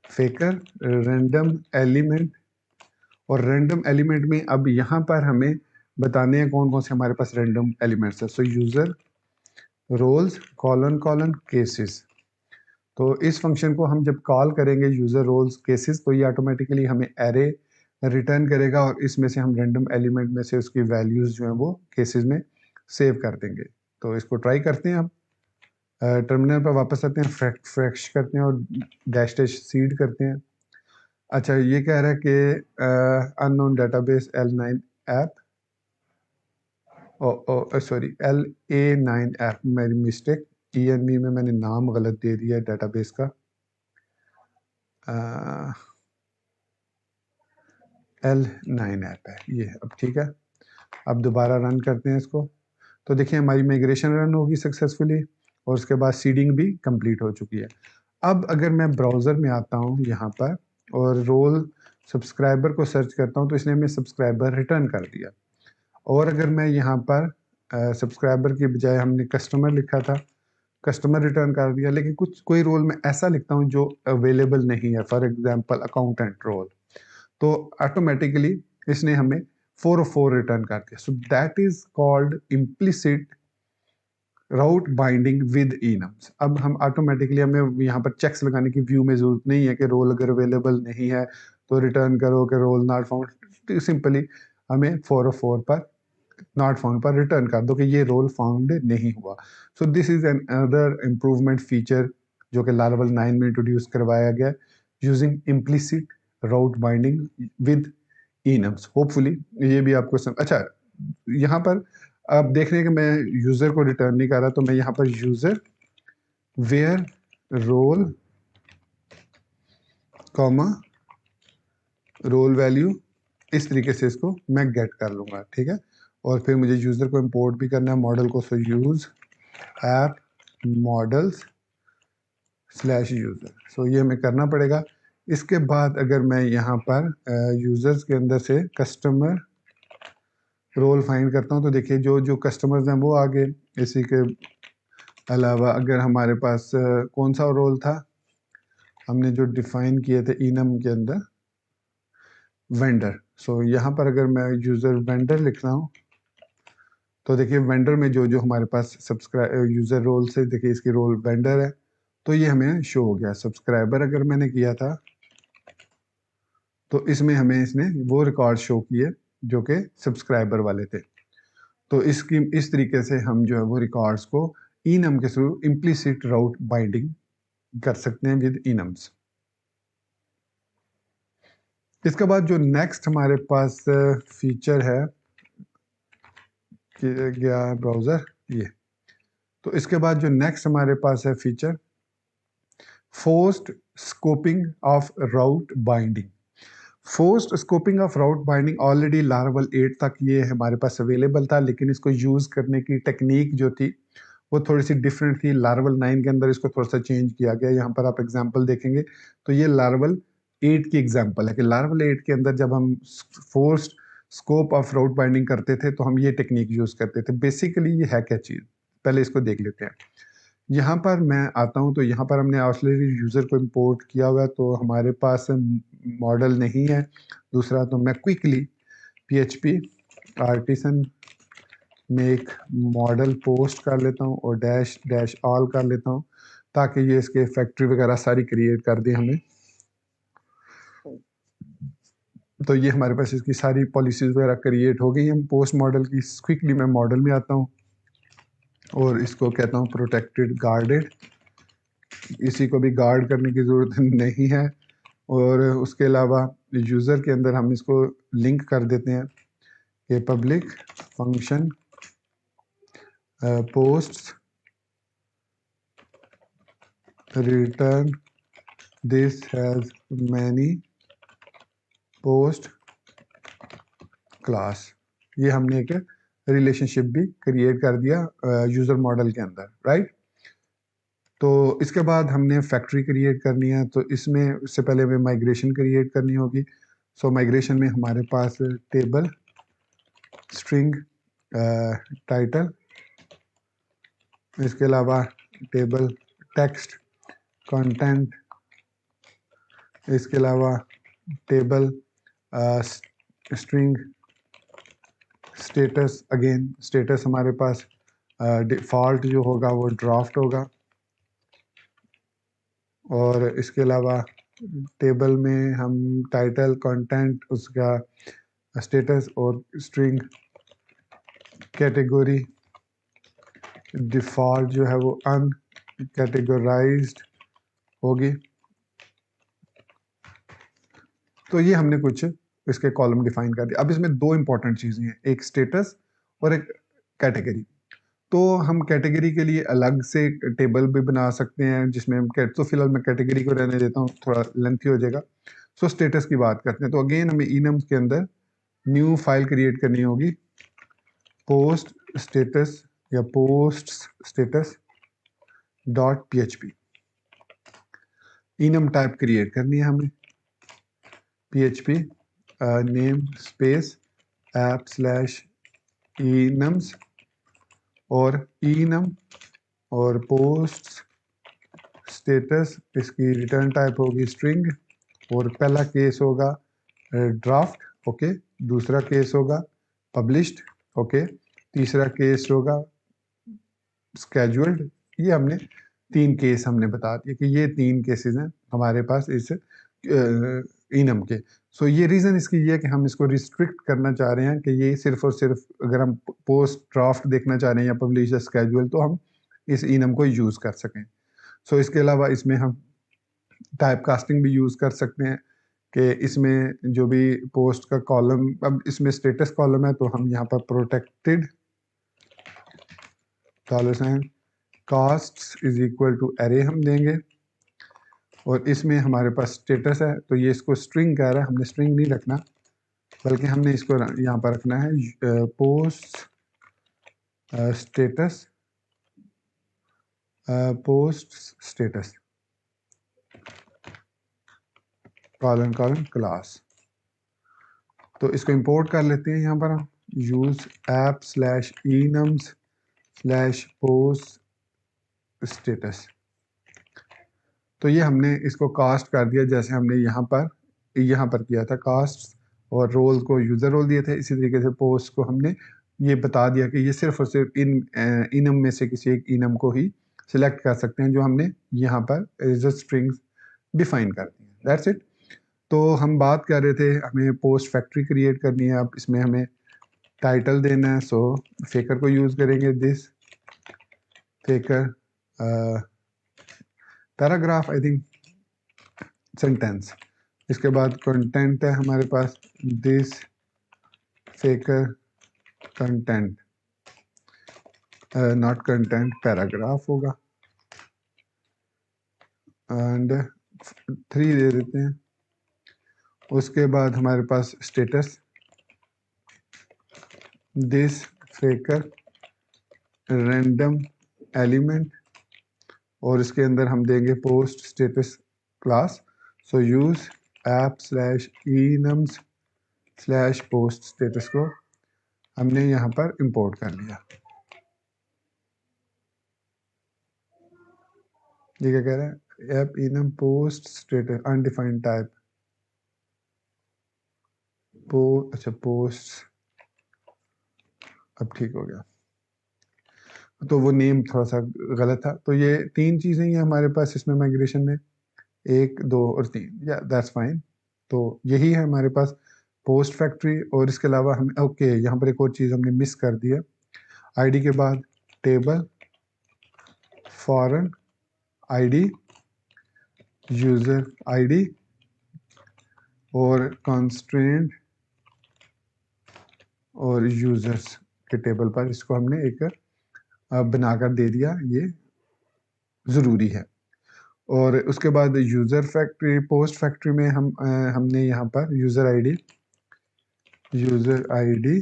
फेकर रैंडम एलिमेंट। और रैंडम एलिमेंट में अब यहाँ पर हमें बताने हैं कौन कौन से हमारे पास रैंडम एलिमेंट्स है। So user roles colon colon cases. तो इस फंक्शन को हम जब कॉल करेंगे यूज़र रोल्स केसेस, तो ये ऑटोमेटिकली हमें एरे रिटर्न करेगा और इसमें से हम रैंडम एलिमेंट में से उसकी वैल्यूज़ जो हैं वो केसेस में सेव कर देंगे। तो इसको ट्राई करते हैं। हम टर्मिनल पर वापस आते हैं, फ्रेश करते हैं और डैश डैश सीड करते हैं। अच्छा ये कह रहा है कि unknown database L9 app sorry LA9F, मेरी मिस्टेक, ENV में मैंने नाम गलत दे दिया डेटाबेस का। L9F है ये, अब ठीक है। अब दोबारा रन करते हैं इसको। तो देखिए हमारी माइग्रेशन रन होगी सक्सेसफुली और उसके बाद सीडिंग भी कंप्लीट हो चुकी है। अब अगर मैं ब्राउज़र में आता हूँ यहाँ पर और रोल सब्सक्राइबर को सर्च करता हूँ तो इसने हमें सब्सक्राइबर रिटर्न कर दिया। और अगर मैं यहाँ पर सब्सक्राइबर की बजाय हमने कस्टमर लिखा था, कस्टमर रिटर्न कर दिया, लेकिन कुछ कोई रोल मैं ऐसा लिखता हूँ जो अवेलेबल नहीं है, फॉर एग्जांपल अकाउंटेंट रोल, तो ऑटोमेटिकली इसने हमें 404 रिटर्न कर दिया। So that is called implicit route binding with enums. अब हम ऑटोमेटिकली, हमें यहाँ पर चेक्स लगाने की व्यू में जरूरत नहीं है कि रोल अगर अवेलेबल नहीं है तो रिटर्न करो कि रोल नॉट फाउंड। सिंपली हमें 404 पर, नॉट फाउंड पर रिटर्न कर दो कि ये रोल फाउंड नहीं हुआ। So this is another improvement feature जो कि लारावल 9 में इंट्रोड्यूस करवाया गया using implicit route binding with enums. Hopefully ये भी आपको अच्छा, यहाँ पर आप देख रहे हैं कि मैं यूजर को रिटर्न नहीं कर रहा, तो मैं यहाँ पर user where role comma role value, इस तरीके से इसको मैं गेट कर लूँगा, ठीक है। और फिर मुझे यूज़र को इंपोर्ट भी करना है मॉडल को, so use app models slash user, so ये हमें करना पड़ेगा। इसके बाद अगर मैं यहाँ पर यूज़र्स के अंदर से कस्टमर रोल फाइंड करता हूँ तो देखिए जो जो कस्टमर्स हैं वो आगे। इसी के अलावा अगर हमारे पास कौन सा रोल था हमने जो डिफाइन किए थे इनम के अंदर, वेंडर। सो यहाँ पर अगर मैं यूज़र वेंडर लिख रहा हूँ तो देखिए वेंडर में जो जो हमारे पास सब्सक्राइब यूज़र रोल से, देखिए इसकी रोल वेंडर है तो ये हमें शो हो गया। सब्सक्राइबर अगर मैंने किया था तो इसमें हमें इसने वो रिकॉर्ड शो किए जो कि सब्सक्राइबर वाले थे। तो इसकी इस तरीके से हम जो है वो रिकॉर्ड्स को इनम के थ्रू इम्प्लिसिट राउट बाइंडिंग कर सकते हैं विद इनम्स। इसके बाद जो नेक्स्ट हमारे पास फीचर है कि गया ब्राउज़र ये, तो इसके बाद जो नेक्स्ट हमारे पास है feature forced scoping of route binding. Forced scoping of route binding already Laravel 8 तक ये हमारे पास अवेलेबल था, लेकिन इसको यूज़ करने की टेक्निक जो थी वो थोड़ी सी डिफरेंट थी। लारावल 9 के अंदर इसको थोड़ा सा चेंज किया गया। यहाँ पर आप एग्जांपल देखेंगे तो ये लारावल 8 की एग्जांपल है कि लारावल 8 के अंदर जब हम forced scope of route binding करते थे तो हम ये टेक्निक यूज़ करते थे। बेसिकली ये है क्या चीज़, पहले इसको देख लेते हैं। यहाँ पर मैं आता हूँ तो यहाँ पर हमने ऑक्सिलरी यूज़र को इंपोर्ट किया हुआ है तो हमारे पास मॉडल नहीं है। दूसरा तो मैं क्विकली PHP आर्टिसन में एक मॉडल पोस्ट कर लेता हूँ और डैश डैश ऑल कर लेता हूँ ताकि ये इसके फैक्ट्री वगैरह सारी क्रिएट कर दे हमें। तो ये हमारे पास इसकी सारी पॉलिसीज़ वगैरह क्रिएट हो गई। हम पोस्ट मॉडल की क्विकली मैं मॉडल में आता हूँ और इसको कहता हूँ प्रोटेक्टेड गार्डेड। इसी को भी गार्ड करने की ज़रूरत नहीं है। और उसके अलावा यूज़र के अंदर हम इसको लिंक कर देते हैं कि public function posts return this has many post class. ये हमने एक रिलेशनशिप भी क्रिएट कर दिया यूज़र मॉडल के अंदर, राइट। तो इसके बाद हमने फैक्ट्री क्रिएट करनी है तो इसमें इससे पहले हमें माइग्रेशन क्रिएट करनी होगी। सो माइग्रेशन में हमारे पास टेबल स्ट्रिंग टाइटल, इसके अलावा टेबल टेक्स्ट कंटेंट, इसके अलावा table string status. Again status हमारे पास डिफ़ॉल्ट जो होगा वो ड्राफ्ट होगा। और इसके अलावा टेबल में हम टाइटल कंटेंट उसका स्टेटस और स्ट्रिंग कैटेगरी डिफ़ॉल्ट जो है वो अनकैटेगराइज्ड होगी। तो ये हमने कुछ इसके कॉलम डिफाइन कर दिया। अब इसमें दो इंपॉर्टेंट चीज़ें हैं, एक स्टेटस और एक कैटेगरी। तो हम कैटेगरी के लिए अलग से टेबल भी बना सकते हैं जिसमें हम तो फिलहाल मैं कैटेगरी को रहने देता हूँ, थोड़ा लेंथी हो जाएगा। सो स्टेटस की बात करते हैं, तो अगेन हमें इनम्स के अंदर न्यू फाइल क्रिएट करनी होगी, पोस्ट स्टेटस या post status .php। Enum type create करनी है हमें, php name space app slash enums और enum और पोस्ट स्टेटस, इसकी रिटर्न टाइप होगी स्ट्रिंग, और पहला केस होगा ड्राफ्ट, ओके, दूसरा केस होगा पब्लिश्ड, ओके, तीसरा केस होगा स्केड्यूल्ड। ये हमने 3 केस हमने बता दिए कि ये 3 केसेस हैं हमारे पास इस इनम के। सो ये रीज़न इसकी ये है कि हम इसको रिस्ट्रिक्ट करना चाह रहे हैं कि ये सिर्फ और सिर्फ अगर हम पोस्ट ड्राफ्ट देखना चाह रहे हैं या पब्लिश स्केड्यूल तो हम इस इनम को यूज़ कर सकें। सो इसके अलावा इसमें हम टाइप कास्टिंग भी यूज़ कर सकते हैं कि इसमें जो भी पोस्ट का कॉलम, अब इसमें स्टेटस कॉलम है तो हम यहाँ पर protected $, cast is equal to array हम देंगे, और इसमें हमारे पास स्टेटस है तो ये इसको स्ट्रिंग कह रहा है, हमने स्ट्रिंग नहीं रखना बल्कि हमने इसको यहाँ पर रखना है post status, post status colon colon class. तो इसको इंपोर्ट कर लेते हैं यहाँ पर हम, use app slash enums slash post status. तो ये हमने इसको कास्ट कर दिया जैसे हमने यहाँ पर किया था कास्ट, और रोल को यूज़र रोल दिए थे, इसी तरीके से पोस्ट को हमने ये बता दिया कि ये सिर्फ और सिर्फ इनम में से किसी एक इनम को ही सिलेक्ट कर सकते हैं जो हमने यहाँ पर एज अ स्ट्रिंग्स डिफाइन कर दी है। That's it. तो हम बात कर रहे थे हमें पोस्ट फैक्ट्री क्रिएट करनी है, अब इसमें हमें टाइटल देना है, सो फेकर को यूज़ करेंगे, this faker paragraph, I think sentence. इसके बाद कंटेंट है हमारे पास, this faker content, not content, paragraph होगा, एंड 3 दे देते हैं। उसके बाद हमारे पास status, this faker random element, और इसके अंदर हम देंगे post status class, so use app slash enums slash post status को हमने यहाँ पर इंपोर्ट कर लिया। ये क्या कह रहा है, app enum post status undefined type अच्छा पोस्ट, अब ठीक हो गया, तो वो नेम थोड़ा सा गलत था। तो ये 3 चीज़ें ही हमारे पास इसमें माइग्रेशन में, 1 2 और 3, या दैट्स फाइन। तो यही है हमारे पास पोस्ट फैक्ट्री, और इसके अलावा हम ओके यहाँ पर एक और चीज़ हमने मिस कर दी है, आईडी के बाद table foreign ID, user ID और कंस्ट्रेंट और यूज़र्स के टेबल पर इसको हमने एक बनाकर दे दिया, ये ज़रूरी है। और उसके बाद यूज़र फैक्ट्री, पोस्ट फैक्ट्री में हमने यहाँ पर user ID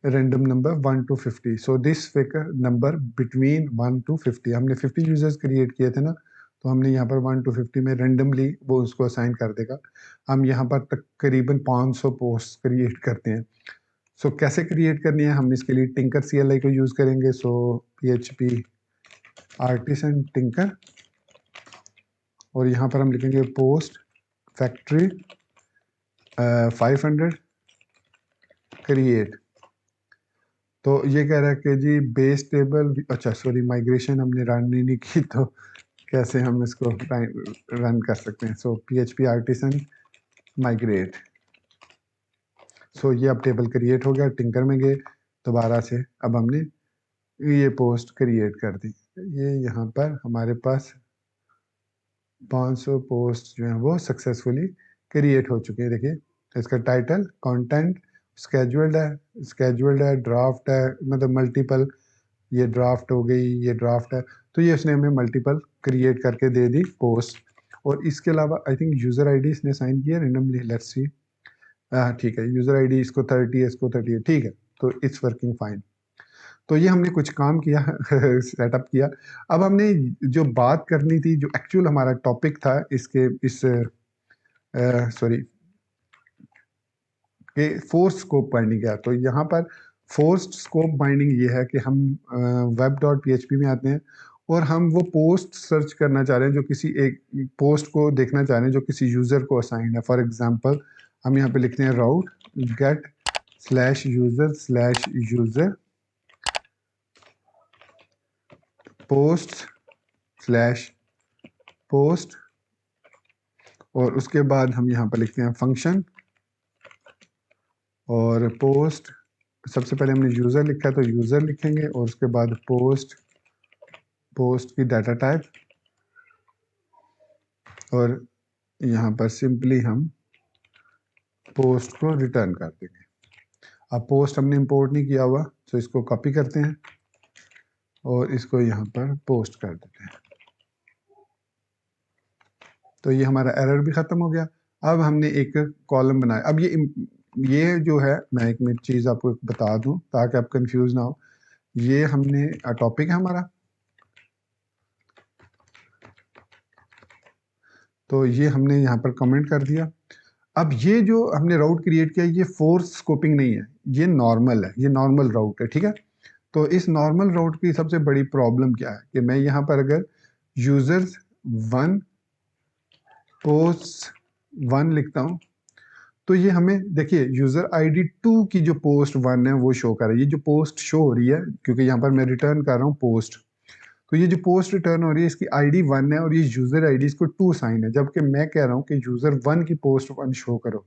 random number 1 to 50, so this फेकर number between 1 to 50, हमने 50 यूजर्स क्रिएट किए थे ना, तो हमने यहाँ पर 1 to 50 में रैंडमली वो उसको असाइन कर देगा। हम यहाँ पर तकरीबन 500 पोस्ट क्रिएट करते हैं। सो कैसे क्रिएट करनी है, हम इसके लिए टिंकर CLI को यूज़ करेंगे, सो PHP आर्टिसन टिंकर, और यहाँ पर हम लिखेंगे पोस्ट फैक्ट्री 500 क्रिएट। तो ये कह रहा है कि जी बेस टेबल, अच्छा सॉरी माइग्रेशन हमने रन नहीं की, तो कैसे हम इसको रन कर सकते हैं। सो PHP आर्टिसन माइग्रेट, सो ये अब टेबल क्रिएट हो गया, टिंकर में गए दोबारा से, अब हमने ये पोस्ट क्रिएट कर दी। ये यहाँ पर हमारे पास 500 पोस्ट जो हैं वो सक्सेसफुली क्रिएट हो चुके हैं। देखिए इसका टाइटल, कंटेंट स्केजुअल्ड है, ड्राफ्ट है, मतलब मल्टीपल, ये ड्राफ्ट हो गई, ये ड्राफ्ट है। तो ये उसने हमें मल्टीपल क्रिएट करके दे दी पोस्ट। और इसके अलावा आई थिंक यूज़र आईडी इसने साइन किया रेंडमली, लेट्स सी। हाँ ठीक है, यूज़र आईडी इसको 30 है, इसको 30 है, ठीक है। तो इट्स वर्किंग फाइन। तो ये हमने कुछ काम किया सेटअप किया। अब हमने जो बात करनी थी, जो एक्चुअल हमारा टॉपिक था इसके इस सॉरी कि फोर्स स्कोप बाइंडिंग है। तो यहाँ पर फोर्स्ड स्कोप बाइंडिंग ये है कि हम web.php में आते हैं और हम वो पोस्ट सर्च करना चाह रहे हैं, जो किसी एक पोस्ट को देखना चाह रहे हैं जो किसी यूज़र को असाइन है। फॉर एग्जांपल हम यहाँ पे लिखते हैं राउट गेट /user/user post/post, और उसके बाद हम यहाँ पर लिखते हैं फंक्शन और पोस्ट। सबसे पहले हमने यूज़र लिखा है तो यूज़र लिखेंगे, और उसके बाद पोस्ट की डाटा टाइप, और यहाँ पर सिंपली हम पोस्ट को रिटर्न कर देंगे। अब पोस्ट हमने इंपोर्ट नहीं किया हुआ, तो इसको कॉपी करते हैं और इसको यहाँ पर पोस्ट कर देते हैं। तो ये हमारा एरर भी ख़त्म हो गया। अब हमने एक कॉलम बनाया। अब ये जो है, मैं एक मिनट चीज़ आपको बता दूं ताकि आप कंफ्यूज ना हो। ये हमने टॉपिक है हमारा, तो ये हमने यहाँ पर कमेंट कर दिया। अब ये जो हमने राउट क्रिएट किया, ये फोर्स स्कोपिंग नहीं है, ये नॉर्मल है, ये नॉर्मल राउट है, ठीक है। तो इस नॉर्मल राउट की सबसे बड़ी प्रॉब्लम क्या है कि मैं यहाँ पर अगर यूजर्स 1 पोस्ट 1 लिखता हूँ, तो ये हमें देखिए यूजर आईडी 2 की जो पोस्ट 1 है वो शो कर रही है। ये जो पोस्ट शो हो रही है, क्योंकि यहाँ पर मैं रिटर्न कर रहा हूँ पोस्ट, तो ये जो पोस्ट रिटर्न हो रही है इसकी आईडी 1 है और ये यूजर आईडी इसको 2 साइन है, जबकि मैं कह रहा हूँ कि यूजर 1 की पोस्ट 1 शो करो।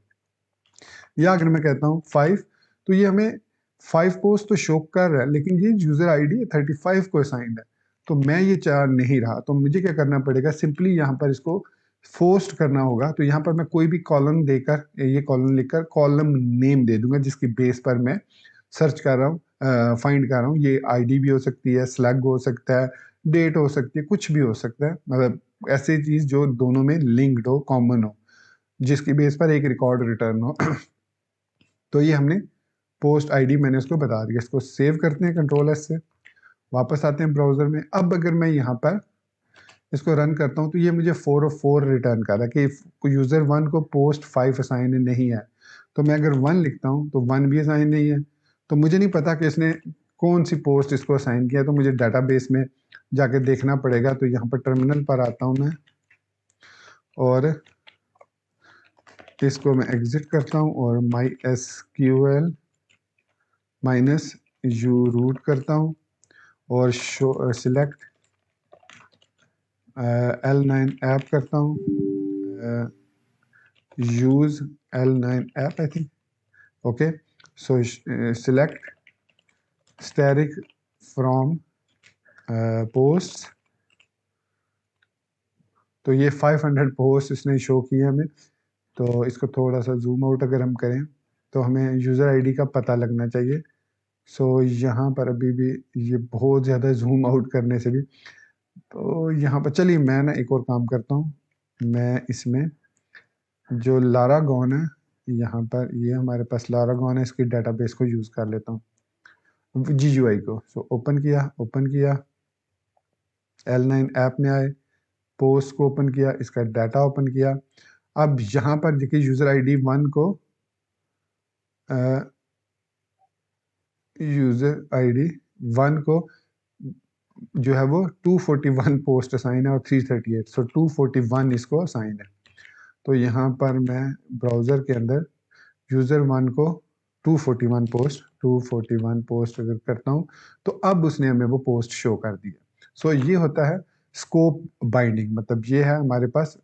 या अगर मैं कहता हूँ 5, तो ये हमें 5 पोस्ट तो शो कर रहा है, लेकिन ये यूजर आईडी 35 को असाइंड है। तो मैं ये चाह नहीं रहा, तो मुझे क्या करना पड़ेगा, सिंपली यहाँ पर इसको फोस्ट करना होगा। तो यहाँ पर मैं कोई भी कॉलम देकर, ये कॉलम लिखकर कॉलम नेम दे दूंगा, जिसकी बेस पर मैं सर्च कर रहा हूँ, फाइंड कर रहा हूँ। ये आईडी भी हो सकती है, स्लैग हो सकता है, डेट हो सकती है, कुछ भी हो सकता है, मतलब ऐसी चीज जो दोनों में लिंक्ड हो, कॉमन हो, जिसकी बेस पर एक रिकॉर्ड रिटर्न हो। तो ये हमने पोस्ट आईडी मैंने उसको बता दिया। इसको सेव करते हैं कंट्रोल S से, वापस आते हैं ब्राउजर में। अब अगर मैं यहाँ पर इसको रन करता हूँ, तो ये मुझे 4 और 4 रिटर्न कर रहा है कि यूजर 1 को पोस्ट 5 असाइन नहीं है। तो मैं अगर 1 लिखता हूँ तो 1 भी असाइन नहीं है, तो मुझे नहीं पता कि इसने कौन सी पोस्ट इसको असाइन किया, तो मुझे डाटाबेस में जाके देखना पड़ेगा। तो यहाँ पर टर्मिनल पर आता हूँ मैं, और इसको मैं एग्जिट करता हूँ और MySQL -u रूट करता हूँ और शो सिलेक्ट L9 ऐप करता हूँ, use L9 app I think, okay. So select static from post. तो ये 500 पोस्ट इसने शो किए हमें। तो इसको थोड़ा सा जूम आउट अगर हम करें, तो हमें यूज़र आईडी का पता लगना चाहिए। सो यहाँ पर अभी भी ये बहुत ज़्यादा जूम आउट करने से भी, तो यहाँ पर चलिए मैं ना एक और काम करता हूँ। मैं इसमें जो लारागॉन है, यहाँ पर ये हमारे पास लारागॉन है, इसकी डाटाबेस को यूज़ कर लेता हूँ, GUI को। सो ओपन किया L9 ऐप में आए, पोस्ट को ओपन किया, इसका डाटा ओपन किया। अब यहाँ पर देखिए यूज़र आईडी 1 को यूज़र आईडी 1 को जो है वो 241 पोस्ट असाइन है और 338, सो 241 इसको असाइन है। तो यहाँ पर मैं ब्राउज़र के अंदर यूज़र 1 को 241 पोस्ट अगर करता हूँ, तो अब उसने हमें वो पोस्ट शो कर दिया। सो ये होता है स्कोप बाइंडिंग, मतलब ये है हमारे पास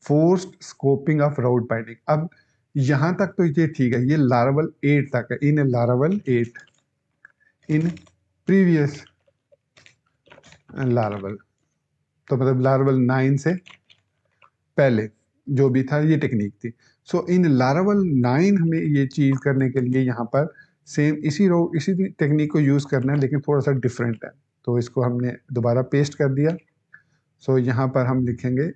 forced scoping of route binding. अब यहाँ तक तो ये ठीक है, ये लारावल 8 तक है, इन लारावल 8 इन प्रीवियस लारावल, तो मतलब लारावल 9 से पहले। जो भी था ये टेक्निक थी। सो इन लारावल 9 हमें ये चीज़ करने के लिए यहाँ पर सेम इसी टेक्निक को यूज़ करना है, लेकिन थोड़ा सा डिफरेंट है। तो इसको हमने दोबारा पेस्ट कर दिया। सो यहाँ पर हम लिखेंगे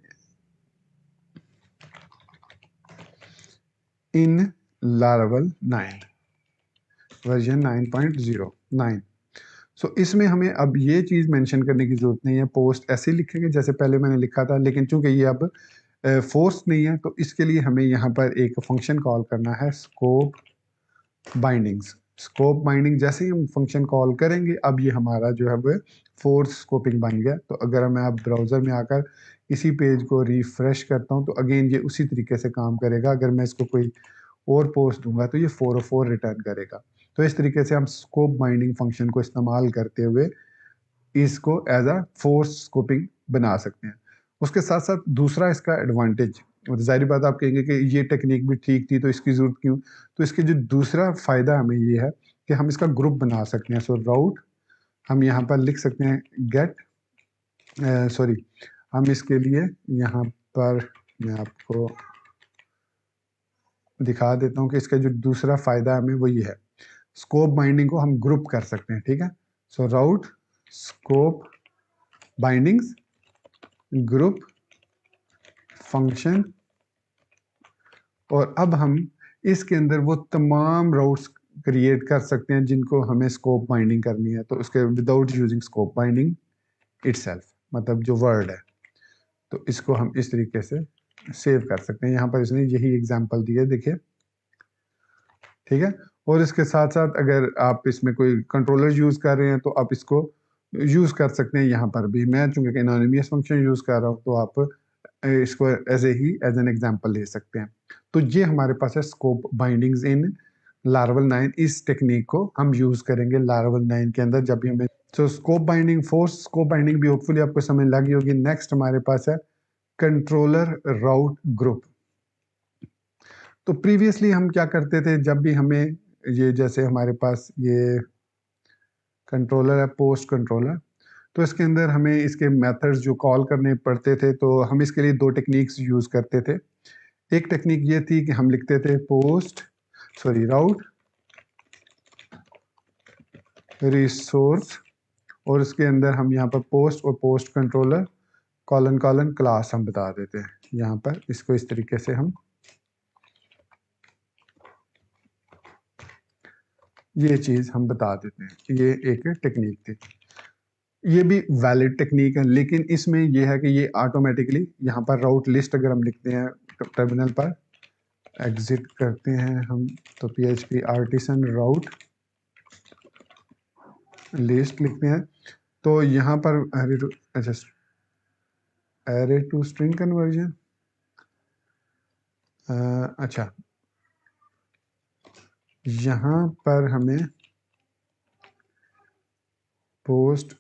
इन लारावल 9 वर्जन 9.09। सो इसमें हमें अब ये चीज़ मेंशन करने की ज़रूरत नहीं है, पोस्ट ऐसे ही लिखेंगे जैसे पहले मैंने लिखा था, लेकिन चूंकि ये अब फोर्स नहीं है तो इसके लिए हमें यहाँ पर एक फंक्शन कॉल करना है, स्कोप बाइंडिंग्स। स्कोप बाइंडिंग जैसे ही हम फंक्शन कॉल करेंगे, अब ये हमारा जो है वो फोर्स स्कोपिंग बन गया। तो अगर मैं अब ब्राउज़र में आकर इसी पेज को रिफ्रेश करता हूँ तो अगेन ये उसी तरीके से काम करेगा। अगर मैं इसको कोई और पोस्ट दूंगा तो ये 404 रिटर्न करेगा। तो इस तरीके से हम स्कोप बाइंडिंग फंक्शन को इस्तेमाल करते हुए इसको एज अ फोर्स स्कोपिंग बना सकते हैं। उसके साथ साथ दूसरा इसका एडवांटेज, ज़ाहिर बात आप कहेंगे कि ये टेक्निक भी ठीक थी तो इसकी ज़रूरत क्यों, तो इसके जो दूसरा फ़ायदा हमें ये है कि हम इसका ग्रुप बना सकते हैं। सो राउट हम यहाँ पर लिख सकते हैं गेट, सॉरी हम इसके लिए यहाँ पर मैं आपको दिखा देता हूँ कि इसका जो दूसरा फ़ायदा हमें वो ये है, स्कोप बाइंडिंग को हम ग्रुप कर सकते हैं। ठीक है, सो राउट स्कोप बाइंडिंग्स ग्रुप फंक्शन, और अब हम इसके अंदर वो तमाम राउट्स क्रिएट कर सकते हैं जिनको हमें स्कोप बाइंडिंग करनी है, तो उसके without using scope binding itself, मतलब जो वर्ड है। तो इसको हम इस तरीके से सेव कर सकते हैं। यहाँ पर इसने यही एग्जांपल दिए, देखिए। ठीक है, और इसके साथ साथ अगर आप इसमें कोई कंट्रोलर यूज़ कर रहे हैं तो आप इसको यूज़ कर सकते हैं। यहाँ पर भी मैं चूंकि एनोनिमस फंक्शन यूज़ कर रहा हूँ तो आप इसको एज एन एग्जांपल ले सकते हैं। तो ये हमारे पास है स्कोप बाइंडिंग्स इन लारावल 9। इस टेक्निक को हम यूज़ करेंगे लारावल 9 के अंदर जब भी हमें, तो scope binding, force scope binding भी होपफुली आपको समझ लगी होगी। नेक्स्ट हमारे पास है कंट्रोलर राउट ग्रुप। तो प्रीवियसली हम क्या करते थे, जब भी हमें ये, जैसे हमारे पास ये कंट्रोलर है, पोस्ट कंट्रोलर, तो इसके अंदर हमें इसके मेथड्स जो कॉल करने पड़ते थे, तो हम इसके लिए दो टेक्निक्स यूज़ करते थे। एक टेक्निक ये थी कि हम लिखते थे राउट रिसोर्स, और इसके अंदर हम यहाँ पर पोस्ट और post controller colon colon class हम बता देते हैं। यहाँ पर इसको इस तरीके से हम ये चीज़ हम बता देते हैं। ये एक टेक्निक थी, ये भी वैलिड टेक्निक है, लेकिन इसमें यह है कि ये ऑटोमेटिकली यहाँ पर राउट लिस्ट अगर हम लिखते हैं टर्मिनल पर, एग्जिट करते हैं हम, तो PHP आर्टिसन राउट लिस्ट लिखते हैं, तो यहाँ पर एरे टू स्ट्रिंग कन्वर्जन, अच्छा यहाँ पर हमें पोस्ट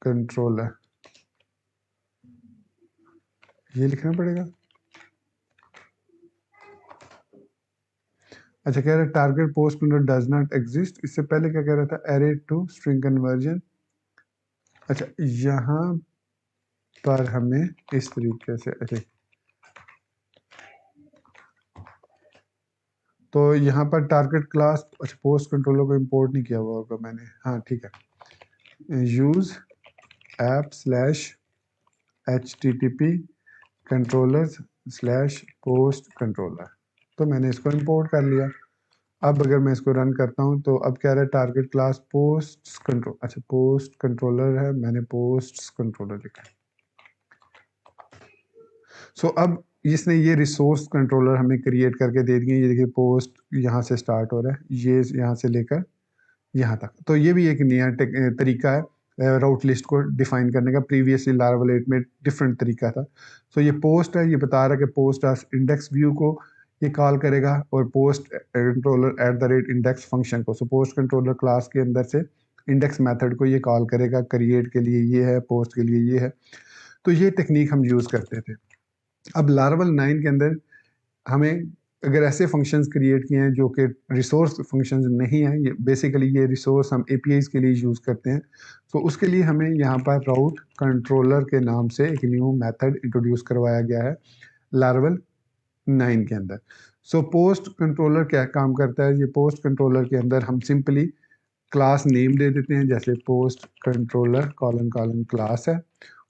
कंट्रोलर ये लिखना पड़ेगा। अच्छा, कह रहा है target post control does not exist. इससे पहले क्या कह रहा था, एरे टू स्ट्रिंग कन्वर्जन। अच्छा, यहाँ पर हमें इस तरीके से, अच्छा तो यहाँ पर टारगेट क्लास, अच्छा पोस्ट कंट्रोलर को इंपोर्ट नहीं किया हुआ होगा मैंने, हाँ ठीक है, use app slash HTTP controllers slash post controller, तो मैंने इसको इंपोर्ट कर लिया। अब अगर मैं इसको रन करता हूँ तो अब क्या रहा है, टारगेट क्लास पोस्ट कंट्रोल, अच्छा पोस्ट कंट्रोलर है, मैंने पोस्ट कंट्रोलर लिखा। सो अब इसने ये रिसोर्स कंट्रोलर हमें क्रिएट करके दे दिए। ये देखिए पोस्ट यहाँ से स्टार्ट हो रहा है, ये यहाँ से लेकर यहाँ तक। तो ये भी एक नया तरीका है राउट लिस्ट को डिफाइन करने का। प्रीवियसली लारावल 8 में डिफरेंट तरीका था। सो ये पोस्ट है, ये बता रहा है कि पोस्ट इंडेक्स व्यू को ये कॉल करेगा, और पोस्ट कंट्रोलर @index फंक्शन को। सो पोस्ट कंट्रोलर क्लास के अंदर से इंडेक्स मेथड को ये कॉल करेगा। क्रिएट के लिए ये है, पोस्ट के लिए ये है। तो ये टेक्निक हम यूज़ करते थे। अब लारावल 9 के अंदर हमें अगर ऐसे फंक्शंस क्रिएट किए हैं जो कि रिसोर्स फंक्शंस नहीं हैं, ये बेसिकली ये रिसोर्स हम APIs के लिए यूज़ करते हैं, तो उसके लिए हमें यहाँ पर राउट कंट्रोलर के नाम से एक न्यू मेथड इंट्रोड्यूस करवाया गया है। लार्वल 9 के अंदर। सो पोस्ट कंट्रोलर क्या काम करता है? ये पोस्ट कंट्रोलर के अंदर हम सिंपली क्लास नेम दे देते हैं, जैसे post controller colon colon class है।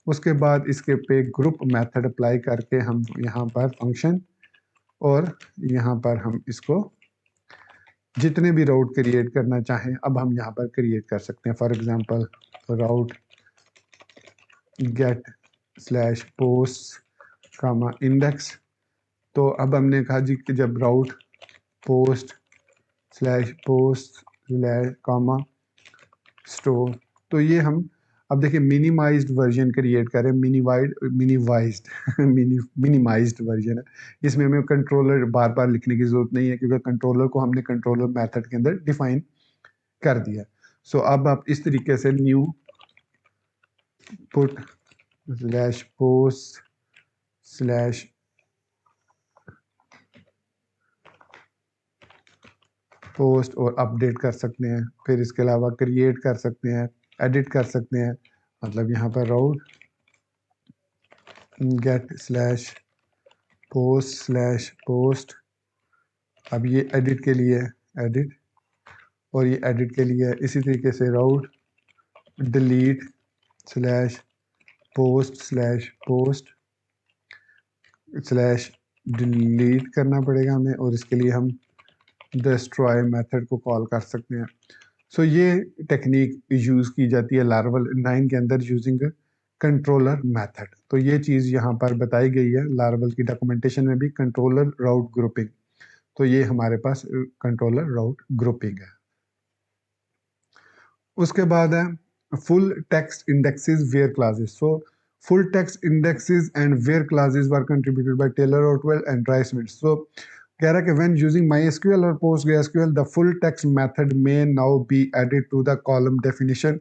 उसके बाद इसके पे ग्रुप मेथड अप्लाई करके हम यहाँ पर फंक्शन, और यहाँ पर हम इसको जितने भी राउट क्रिएट करना चाहें अब हम यहाँ पर क्रिएट कर सकते हैं। For example route get slash post comma index. तो अब हमने कहा जी कि जब route post slash post slash comma store, तो ये हम अब देखिए मिनिमाइज्ड वर्जन क्रिएट करें, मिनिमाइज्ड वर्जन है। इसमें हमें कंट्रोलर बार बार लिखने की जरूरत नहीं है, क्योंकि कंट्रोलर को हमने कंट्रोलर मेथड के अंदर डिफाइन कर दिया। सो अब आप इस तरीके से new put slash post slash post और अपडेट कर सकते हैं। फिर इसके अलावा क्रिएट कर सकते हैं, एडिट कर सकते हैं। मतलब यहाँ पर route get slash post slash post, अब ये एडिट के लिए एडिट, और ये एडिट के लिए इसी तरीके से route delete slash post slash post slash delete करना पड़ेगा हमें, और इसके लिए हम डिस्ट्रॉय मेथड को कॉल कर सकते हैं। सो ये टेक्निक यूज़ की जाती है लार्वल 9 के अंदर यूजिंग कंट्रोलर मेथड। तो ये चीज़ यहाँ पर बताई गई है लार्वल की डॉक्यूमेंटेशन में भी, कंट्रोलर राउट ग्रुपिंग। तो ये हमारे पास कंट्रोलर राउट ग्रुपिंग है। उसके बाद है full text indexes where classes. So full text indexes and where classes were contributed by Taylor Otwell and Dries Smith. So कह रहा है कि व्हेन यूजिंग MySQL और PostgreSQL the full text method may now be added to the column definition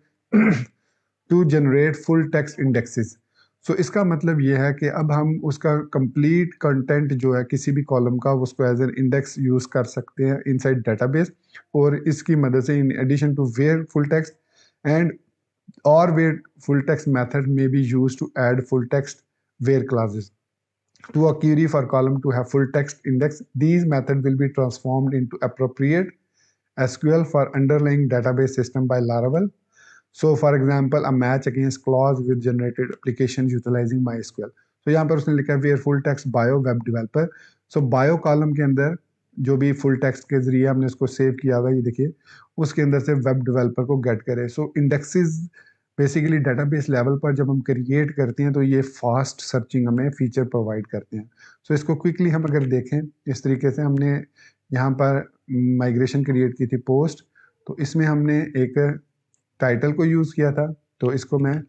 to generate full text indexes. So इसका मतलब ये है कि अब हम उसका कंप्लीट कंटेंट जो है किसी भी कॉलम का, उसको एज एन इंडेक्स यूज कर सकते हैं इनसाइड डेटाबेस। और इसकी मदद से in addition to where full text and और वेयर फुल टेक्स्ट मेथड में be used to add full text where classes to a query for column to have full text index. These method will be transformed into appropriate SQL for underlying database system by Laravel. So for example, a match against clause with generated application utilizing MySQL. So यहाँ पर उसने लिखा है where full text bio web developer. So bio column के अंदर जो भी फुल टेक्स्ट के जरिए हमने उसको सेव किया हुआ है, ये देखिए उसके अंदर से वेब डेवलपर को गेट करें। सो इंडेक्सेस बेसिकली डेटाबेस लेवल पर जब हम क्रिएट करते हैं तो ये फास्ट सर्चिंग हमें फीचर प्रोवाइड करते हैं। सो इसको क्विकली हम अगर देखें, इस तरीके से हमने यहाँ पर माइग्रेशन क्रिएट की थी पोस्ट, तो इसमें हमने एक टाइटल को यूज़ किया था, तो इसको मैं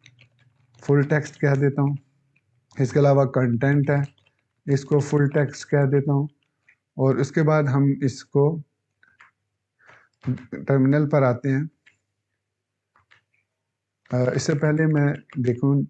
फुल टेक्स्ट कह देता हूँ। इसके अलावा कंटेंट है, इसको फुल टेक्स्ट कह देता हूँ। और उसके बाद हम इसको टर्मिनल पर आते हैं। इससे पहले मैं देखूं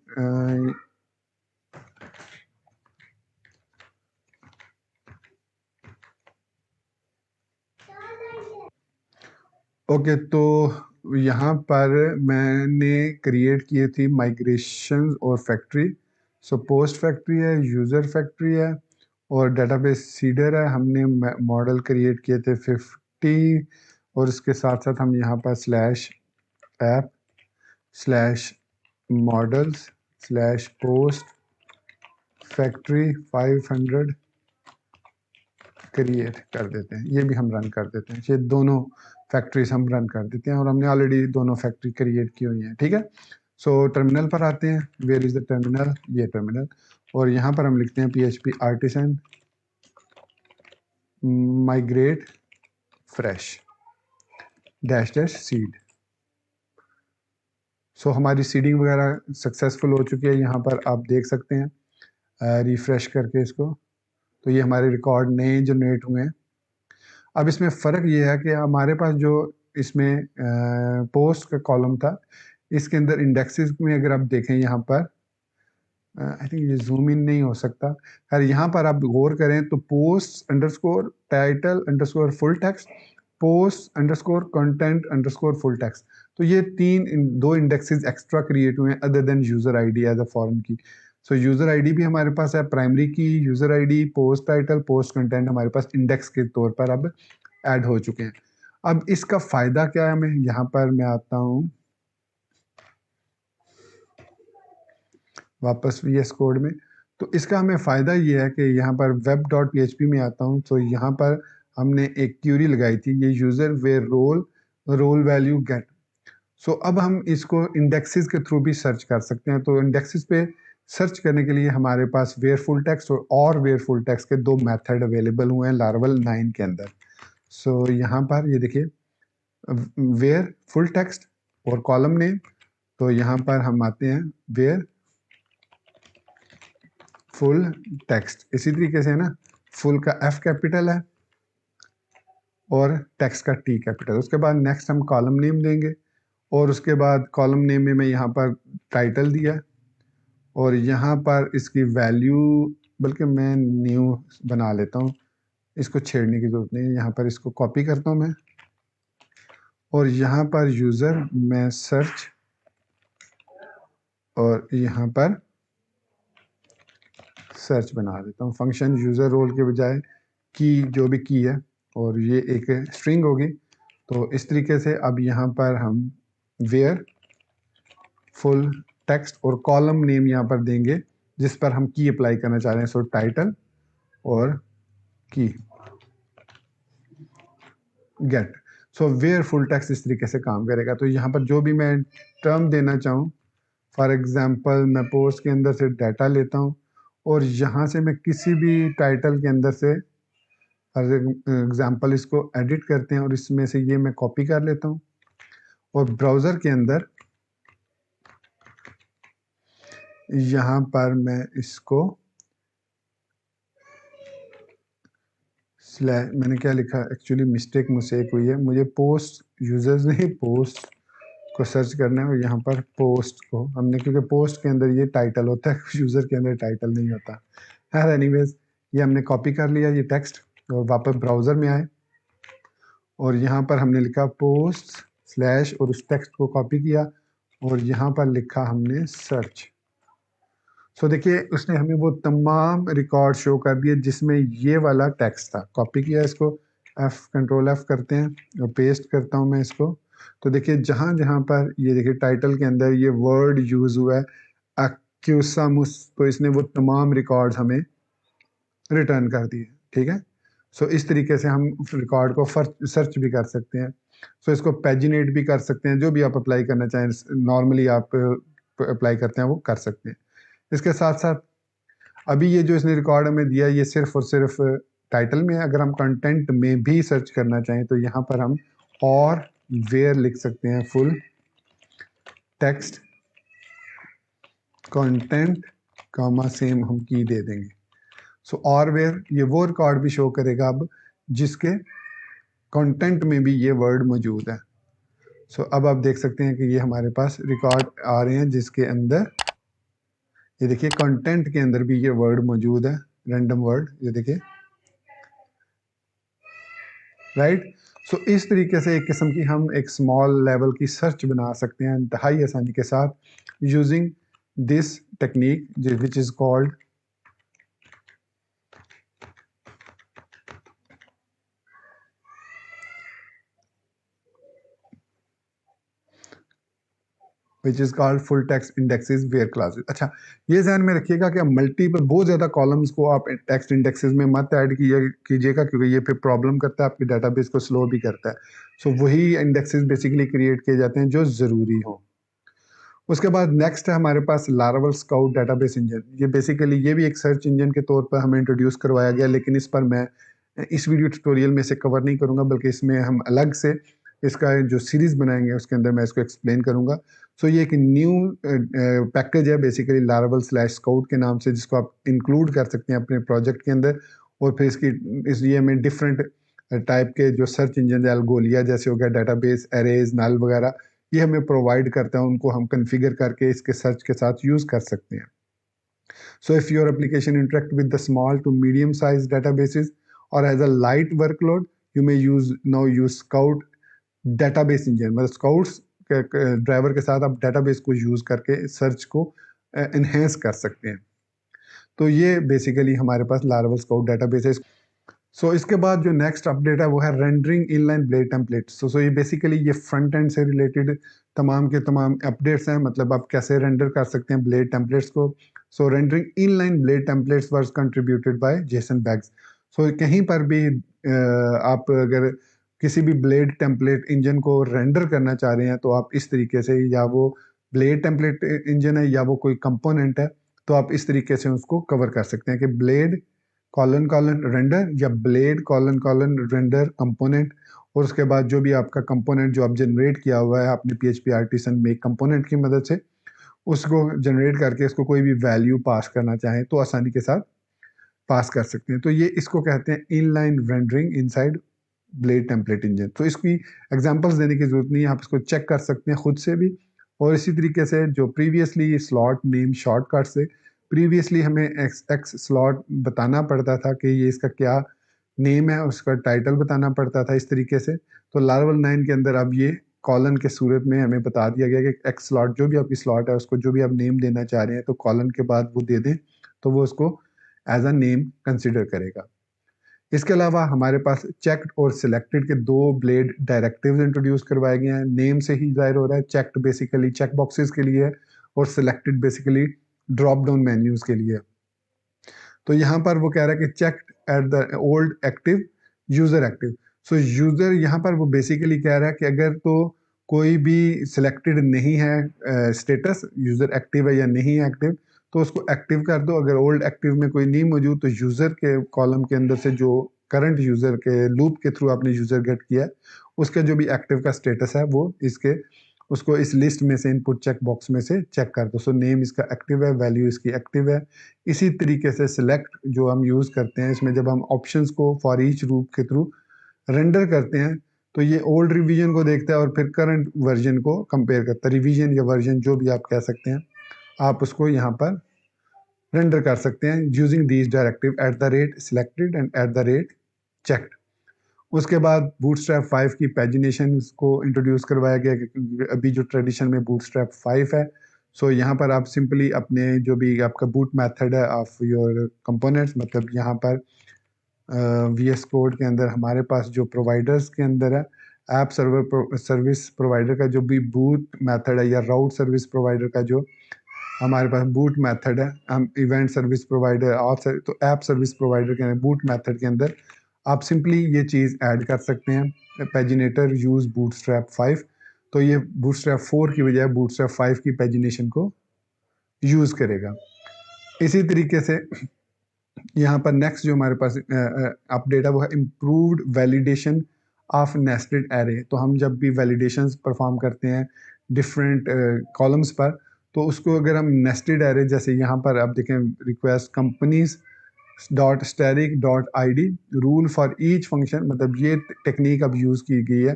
ओके, तो यहाँ पर मैंने क्रिएट किए थी माइग्रेशन और फैक्ट्री। सो पोस्ट फैक्ट्री है, यूज़र फैक्ट्री है, और डेटाबेस सीडर है। हमने मॉडल क्रिएट किए थे 50, और इसके साथ साथ हम यहाँ पर slash app slash models slash post factory 500 create कर देते हैं। ये भी हम रन कर देते हैं, ये दोनों फैक्ट्रीज हम रन कर देते हैं, और हमने ऑलरेडी दोनों फैक्ट्री क्रिएट की हुई हैं। ठीक है, सो टर्मिनल पर आते हैं। Where is the terminal? ये टर्मिनल, और यहाँ पर हम लिखते हैं PHP artisan migrate fresh dash dash seed. So हमारी सीडिंग वगैरह सक्सेसफुल हो चुकी है। यहाँ पर आप देख सकते हैं रिफ्रेश करके इसको, तो ये हमारे रिकॉर्ड नए जनरेट हुए हैं। अब इसमें फ़र्क ये है कि हमारे पास जो इसमें पोस्ट का कॉलम था, इसके अंदर इंडेक्सेस में अगर आप देखें यहाँ पर, आई थिंक ये जूम इन नहीं हो सकता। खैर यहाँ पर आप गौर करें तो post underscore title underscore full text, post underscore content underscore full text, तो ये दो इंडेक्सेस एक्स्ट्रा क्रिएट हुए हैं other than user ID as a foreign key. So user ID भी हमारे पास है, प्राइमरी की, user ID, post title, post content हमारे पास इंडेक्स के तौर पर अब ऐड हो चुके हैं। अब इसका फ़ायदा क्या है, मैं यहाँ पर मैं आता हूँ वापस VS कोड में। तो इसका हमें फ़ायदा ये है कि यहाँ पर web.php में आता हूँ, तो यहाँ पर हमने एक क्यूरी लगाई थी, ये user where role value get. So अब हम इसको इंडेक्सेस के थ्रू भी सर्च कर सकते हैं। तो इंडेक्सेस पे सर्च करने के लिए हमारे पास वेयर फुल टेक्स्ट और वेयर फुल टेक्स्ट के दो मेथड अवेलेबल हुए हैं लारावल 9 के अंदर। सो यहाँ पर ये देखिए वेयर फुल टेक्स्ट और कॉलम नेम। तो यहाँ पर हम आते हैं वेयर फुल टेक्स्ट, इसी तरीके से है ना, फुल का F कैपिटल है और टेक्स्ट का T कैपिटल। उसके बाद नेक्स्ट हम कॉलम नेम देंगे और उसके बाद कॉलम नेम में मैं यहाँ पर टाइटल दिया और यहाँ पर इसकी वैल्यू, बल्कि मैं न्यू बना लेता हूँ, इसको छेड़ने की ज़रूरत नहीं है। यहाँ पर इसको कॉपी करता हूँ मैं और यहाँ पर यूज़र मैं सर्च और यहाँ पर सर्च बना देता हूँ। फंक्शन यूज़र रोल के बजाय की जो भी की है और ये एक स्ट्रिंग होगी। तो इस तरीके से अब यहाँ पर हम वेयर फुल टेक्स्ट और कॉलम नेम यहाँ पर देंगे जिस पर हम की अप्लाई करना चाह रहे हैं। सो टाइटल और की get. So where full text इस तरीके से काम करेगा। तो यहाँ पर जो भी मैं टर्म देना चाहूँ, फॉर एग्जांपल मैं पोस्ट के अंदर से डाटा लेता हूँ और यहाँ से मैं किसी भी टाइटल के अंदर से फॉर एग्जांपल इसको एडिट करते हैं और इसमें से ये मैं कॉपी कर लेता हूँ और ब्राउज़र के अंदर यहाँ पर मैं इसको मैंने क्या लिखा, एक्चुअली मिस्टेक मुझसे एक हुई है, मुझे पोस्ट यूजर्स नहीं पोस्ट को सर्च करना है और यहाँ पर पोस्ट को हमने, क्योंकि पोस्ट के अंदर ये टाइटल होता है, यूज़र के अंदर टाइटल नहीं होता। यार एनीवेज ये हमने कॉपी कर लिया ये टेक्स्ट और वापस ब्राउज़र में आए और यहाँ पर हमने लिखा पोस्ट स्लैश और उस टेक्स्ट को कॉपी किया और यहाँ पर लिखा हमने सर्च। सो देखिए उसने हमें वो तमाम रिकॉर्ड शो कर दिए जिसमें ये वाला टेक्स्ट था। कॉपी किया इसको, कंट्रोल F करते हैं और पेस्ट करता हूँ मैं इसको। तो देखिए जहाँ जहाँ पर ये देखिए टाइटल के अंदर ये वर्ड यूज हुआ है एक्यूसामुस, तो इसने वो तमाम रिकॉर्ड्स हमें रिटर्न कर दिए। ठीक है, सो इस तरीके से हम रिकॉर्ड को सर्च भी कर सकते हैं। सो इसको पेजिनेट भी कर सकते हैं, जो भी आप अप्लाई करना चाहें नॉर्मली आप अप्लाई करते हैं वो कर सकते हैं। इसके साथ साथ अभी ये जो इसने रिकॉर्ड हमें दिया ये सिर्फ और सिर्फ टाइटल में है। अगर हम कंटेंट में भी सर्च करना चाहें तो यहाँ पर हम और वेयर लिख सकते हैं, फुल टेक्स्ट कंटेंट कामा सेम हम की दे देंगे। सो और वेयर ये वो रिकॉर्ड भी शो करेगा अब जिसके कंटेंट में भी ये वर्ड मौजूद है। सो अब आप देख सकते हैं कि ये हमारे पास रिकॉर्ड आ रहे हैं जिसके अंदर ये देखिए कंटेंट के अंदर भी ये वर्ड मौजूद है, रैंडम वर्ड, ये देखिए राइट। सो इस तरीके से एक किस्म की हम एक स्मॉल लेवल की सर्च बना सकते हैं इंतहाई आसानी के साथ using this technique which is called which is called full text indexes where classes. अच्छा ये ध्यान में रखिएगा कि मल्टीपल बहुत ज़्यादा कॉलम्स को आप टेक्स्ट इंडेक्सेस में मत ऐड कीजिएगा क्योंकि ये फिर प्रॉब्लम करता है, आपके डाटाबेस को स्लो भी करता है। सो वही इंडेक्सेस बेसिकली क्रिएट किए जाते हैं जो ज़रूरी हो। उसके बाद नेक्स्ट है हमारे पास लारावल स्काउट डेटाबेस इंजन। ये बेसिकली ये भी एक सर्च इंजन के तौर पर हमें इंट्रोड्यूस करवाया गया, लेकिन इस पर मैं इस वीडियो ट्यूटोरियल में से कवर नहीं करूंगा, बल्कि इसमें हम अलग से इसका जो सीरीज बनाएंगे उसके अंदर मैं इसको एक्सप्लेन करूंगा। सो ये एक न्यू पैकेज है बेसिकली लारावल स्लैश स्काउट के नाम से, जिसको आप इंक्लूड कर सकते हैं अपने प्रोजेक्ट के अंदर। और फिर इसलिए हमें डिफरेंट टाइप के जो सर्च इंजन है, अलगोलिया जैसे हो गया, डाटाबेस, एरेज, नल वगैरह, ये हमें प्रोवाइड करता है, उनको हम कन्फिगर करके इसके सर्च के साथ यूज कर सकते हैं। So if your application interact with the small to medium size databases और as a light workload you may use Scout database engine. मतलब स्काउट्स ड्राइवर के साथ आप डेटाबेस को यूज करके सर्च को एनहेंस कर सकते हैं। तो ये बेसिकली हमारे पास लारावल स्काउट डेटाबेस है। इसके बाद जो नेक्स्ट अपडेट है वो है रेंडरिंग इनलाइन ब्लेड टेम्पलेट। ये बेसिकली ये फ्रंट एंड से रिलेटेड तमाम के तमाम अपडेट्स हैं, मतलब आप कैसे रेंडर कर सकते हैं ब्लेड टेम्पलेट्स को। Rendering inline blade templates was contributed bye Jason bags. कहीं पर भी आप अगर किसी भी ब्लेड टेम्पलेट इंजन को रेंडर करना चाह रहे हैं तो आप इस तरीके से, या वो ब्लेड टेम्पलेट इंजन है या वो कोई कंपोनेंट है, तो आप इस तरीके से उसको कवर कर सकते हैं कि ब्लेड कॉलन कॉलन रेंडर या blade colon colon render component. और उसके बाद जो भी आपका कंपोनेंट जो आप जनरेट किया हुआ है आपने PHP आर्टिसन मेक कंपोनेंट की मदद से, उसको जनरेट करके इसको कोई भी वैल्यू पास करना चाहें तो आसानी के साथ पास कर सकते हैं। तो ये इसको कहते हैं inline rendering inside blade template engine. तो इसकी एग्जांपल्स देने की जरूरत नहीं है, आप इसको चेक कर सकते हैं खुद से भी। और इसी तरीके से जो प्रीवियसली स्लॉट नेम शॉर्टकट से प्रीवियसली हमें एक्स स्लॉट बताना पड़ता था कि ये इसका क्या नेम है, उसका टाइटल बताना पड़ता था इस तरीके से। तो लारावल 9 के अंदर अब ये कॉलन के सूरत में हमें बता दिया गया कि एक्स स्लॉट जो भी आपकी स्लॉट है उसको जो भी आप नेम देना चाह रहे हैं तो कॉलन के बाद वो दे दें, तो वो उसको एज अ नेम कंसिडर करेगा। इसके अलावा हमारे पास चेक्ड और सिलेक्टेड के दो ब्लेड डायरेक्टिव्स इंट्रोड्यूस करवाए गए हैं। नेम से ही जाहिर हो रहा है, चेक्ड बेसिकली चेक बॉक्सेस के लिए और selected basically drop down menus के लिए। तो यहाँ पर वो कह रहा है कि checked at the old active user active. User यहाँ पर वो बेसिकली कह रहा है कि अगर तो कोई भी सिलेक्टेड नहीं है स्टेटस, यूजर एक्टिव है या नहीं एक्टिव, तो उसको एक्टिव कर दो। अगर ओल्ड एक्टिव में कोई नहीं मौजूद तो यूजर के कॉलम के अंदर से जो करंट यूजर के लूप के थ्रू आपने यूजर गेट किया है उसका जो भी एक्टिव का स्टेटस है वो इसके उसको इस लिस्ट में से इनपुट चेक बॉक्स में से चेक कर दो। नेम इसका एक्टिव है, वैल्यू इसकी एक्टिव है। इसी तरीके से सिलेक्ट जो हम यूज करते हैं इसमें जब हम ऑप्शंस को फॉर ईच रूप के थ्रू रेंडर करते हैं तो ये ओल्ड रिवीजन को देखता है और फिर करंट वर्जन को कंपेयर करता है। रिवीजन या वर्जन जो भी आप कह सकते हैं, आप उसको यहाँ पर रेंडर कर सकते हैं using these directive at the rate selected and at the rate checked. उसके बाद बूटस्ट्रैप 5 की पैजिनेशन को इंट्रोड्यूस करवाया गया क्योंकि अभी जो ट्रेडिशन में बूटस्ट्रैप 5 है। यहाँ पर आप सिंपली अपने जो भी आपका बूट मेथड है ऑफ योर कंपोनेंट्स, मतलब यहाँ पर VS कोड के अंदर हमारे पास जो प्रोवाइडर्स के अंदर है ऐप सर्वर सर्विस प्रोवाइडर का जो भी बूट मेथड है या राउट सर्विस प्रोवाइडर का जो हमारे पास बूट मेथड है, हम इवेंट सर्विस प्रोवाइडर और तो ऐप सर्विस प्रोवाइडर के अंदर बूट मेथड के अंदर आप सिंपली ये चीज़ ऐड कर सकते हैं पैजिनेटर यूज बूटस्ट्रैप 5। तो ये बूटस्ट्रैप 4 की बजाय बूटस्ट्रैप 5 की पैजिनेशन को यूज़ करेगा। इसी तरीके से यहाँ पर नेक्स्ट जो हमारे पास अपडेट है वो है improved validation of nested array. तो हम जब भी वैलिडेशंस परफॉर्म करते हैं डिफरेंट कॉलम्स पर, तो उसको अगर हम नेस्टेड एरे जैसे यहाँ पर आप देखें request companies dot static dot ID rule for each function, मतलब ये टेक्निक अब यूज़ की गई है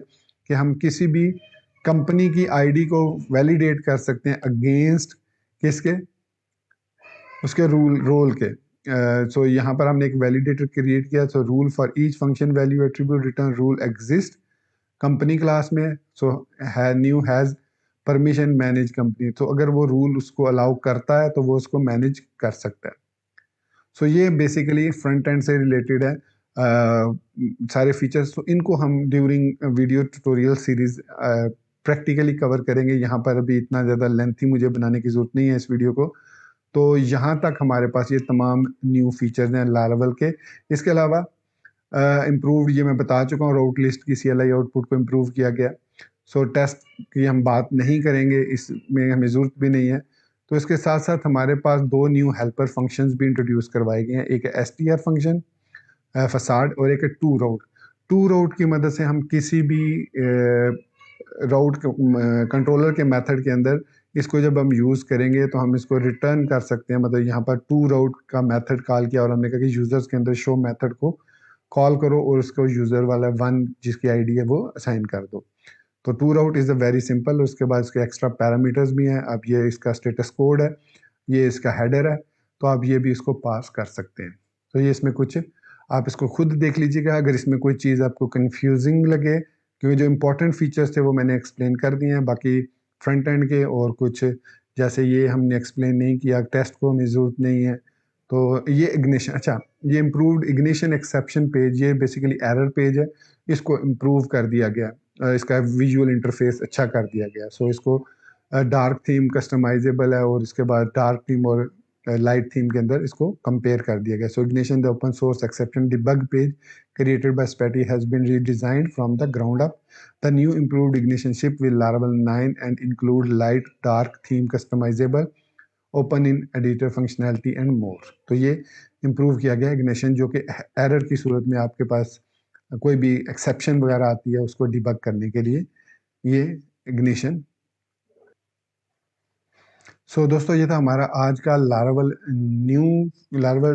कि हम किसी भी कंपनी की ID को वैलिडेट कर सकते हैं अगेंस्ट किसके, उसके रोल के। यहाँ पर हमने एक वैलिडेटर क्रिएट किया। Rule for each function value attribute return rule exist company class में। New has permission manage company, तो अगर वो रूल उसको अलाउ करता है तो वो उसको मैनेज कर सकता है। ये बेसिकली फ्रंट एंड से रिलेटेड है सारे फीचर्स। तो इनको हम during video tutorial series practically cover करेंगे। यहाँ पर अभी इतना ज़्यादा लेंथी मुझे बनाने की ज़रूरत नहीं है इस वीडियो को। तो यहाँ तक हमारे पास ये तमाम न्यू फीचर्स हैं लारावल के। इसके अलावा इम्प्रूव्ड ये मैं बता चुका हूँ, राउट लिस्ट की CLI आउटपुट को इम्प्रूव किया गया। टेस्ट की हम बात नहीं करेंगे, इसमें हमें ज़रूरत भी नहीं है। तो इसके साथ साथ हमारे पास दो न्यू हेल्पर फंक्शंस भी इंट्रोड्यूस करवाए गए हैं। एक है STR फंक्शन फसाड और एक है टू राउट। टू राउट की मदद से हम किसी भी राउट कंट्रोलर के मेथड के अंदर इसको जब हम यूज़ करेंगे तो हम इसको रिटर्न कर सकते हैं। मतलब यहाँ पर टू राउट का मेथड कॉल किया और हमने कहा कि यूज़र्स के अंदर शो मेथड को कॉल करो और उसको यूज़र वाला 1 जिसकी ID है वो असाइन कर दो। तो to route is a very simple. उसके बाद इसके एक्स्ट्रा पैरामीटर्स भी हैं। अब ये इसका स्टेटस कोड है, ये इसका हेडर है, तो आप ये भी इसको पास कर सकते हैं। तो ये इसमें कुछ आप इसको खुद देख लीजिएगा अगर इसमें कोई चीज़ आपको कंफ्यूजिंग लगे, क्योंकि जो इंपॉर्टेंट फीचर्स थे वो मैंने एक्सप्लेन कर दिए हैं। बाकी फ्रंट एंड के और कुछ जैसे ये हमने एक्सप्लेन नहीं किया, टेस्ट को हमें ज़रूरत नहीं है, तो ये इग्निशन, अच्छा ये इम्प्रूव्ड इग्निशन एक्सेप्शन पेज, ये बेसिकली एरर पेज है, इसको इम्प्रूव कर दिया गया। इसका विजुअल इंटरफेस अच्छा कर दिया गया। सो इसको डार्क थीम कस्टमाइजेबल है, और इसके बाद डार्क थीम और लाइट थीम के अंदर इसको कंपेयर कर दिया गया। So Ignition the open source exception debug page created by Spatty has been redesigned from the ground up. The new improved ignition ship will Laravel 9 and include light dark theme customizable open in editor functionality and more. तो ये इम्प्रूव किया गया इग्निशन, जो कि एरर की सूरत में आपके पास कोई भी एक्सेप्शन वगैरह आती है उसको डिबग करने के लिए ये इग्निशन। सो दोस्तों ये था हमारा आज का लारावल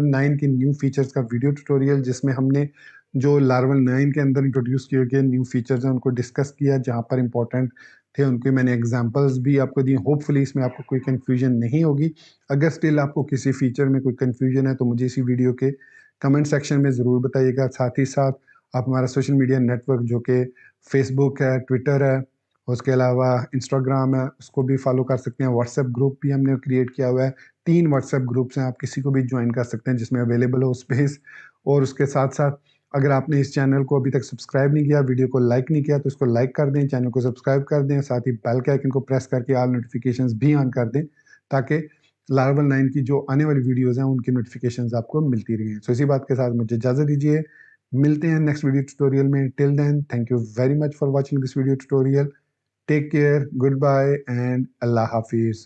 9 के न्यू फीचर्स का वीडियो ट्यूटोरियल, जिसमें हमने जो लारावल 9 के अंदर इंट्रोड्यूस किए गए न्यू फीचर्स हैं उनको डिस्कस किया, जहां पर इंपॉर्टेंट थे उनके मैंने एग्जांपल्स भी आपको दिए। होपफुली इसमें आपको कोई कंफ्यूजन नहीं होगी। अगर स्टिल आपको किसी फीचर में कोई कंफ्यूजन है तो मुझे इसी वीडियो के कमेंट सेक्शन में ज़रूर बताइएगा। साथ ही साथ आप हमारा सोशल मीडिया नेटवर्क जो कि फेसबुक है, ट्विटर है, उसके अलावा इंस्टाग्राम है, उसको भी फॉलो कर सकते हैं। व्हाट्सएप ग्रुप भी हमने क्रिएट किया हुआ है, 3 व्हाट्सएप ग्रुप्स हैं, आप किसी को भी ज्वाइन कर सकते हैं जिसमें अवेलेबल हो स्पेस। और उसके साथ साथ अगर आपने इस चैनल को अभी तक सब्सक्राइब नहीं किया, वीडियो को लाइक नहीं किया, तो इसको लाइक कर दें, चैनल को सब्सक्राइब कर दें, साथ ही बेल के आइकन को प्रेस करके ऑल नोटिफिकेशंस भी ऑन कर दें, ताकि लारावल 9 की जो आने वाली वीडियोज़ हैं उनकी नोटिफिकेशंस आपको मिलती रहें। सो इसी बात के साथ मुझे इजाज़त दीजिए, मिलते हैं नेक्स्ट वीडियो ट्यूटोरियल में। Till then thank you very much for watching this video tutorial. Take care, goodbye, and Allah Hafiz.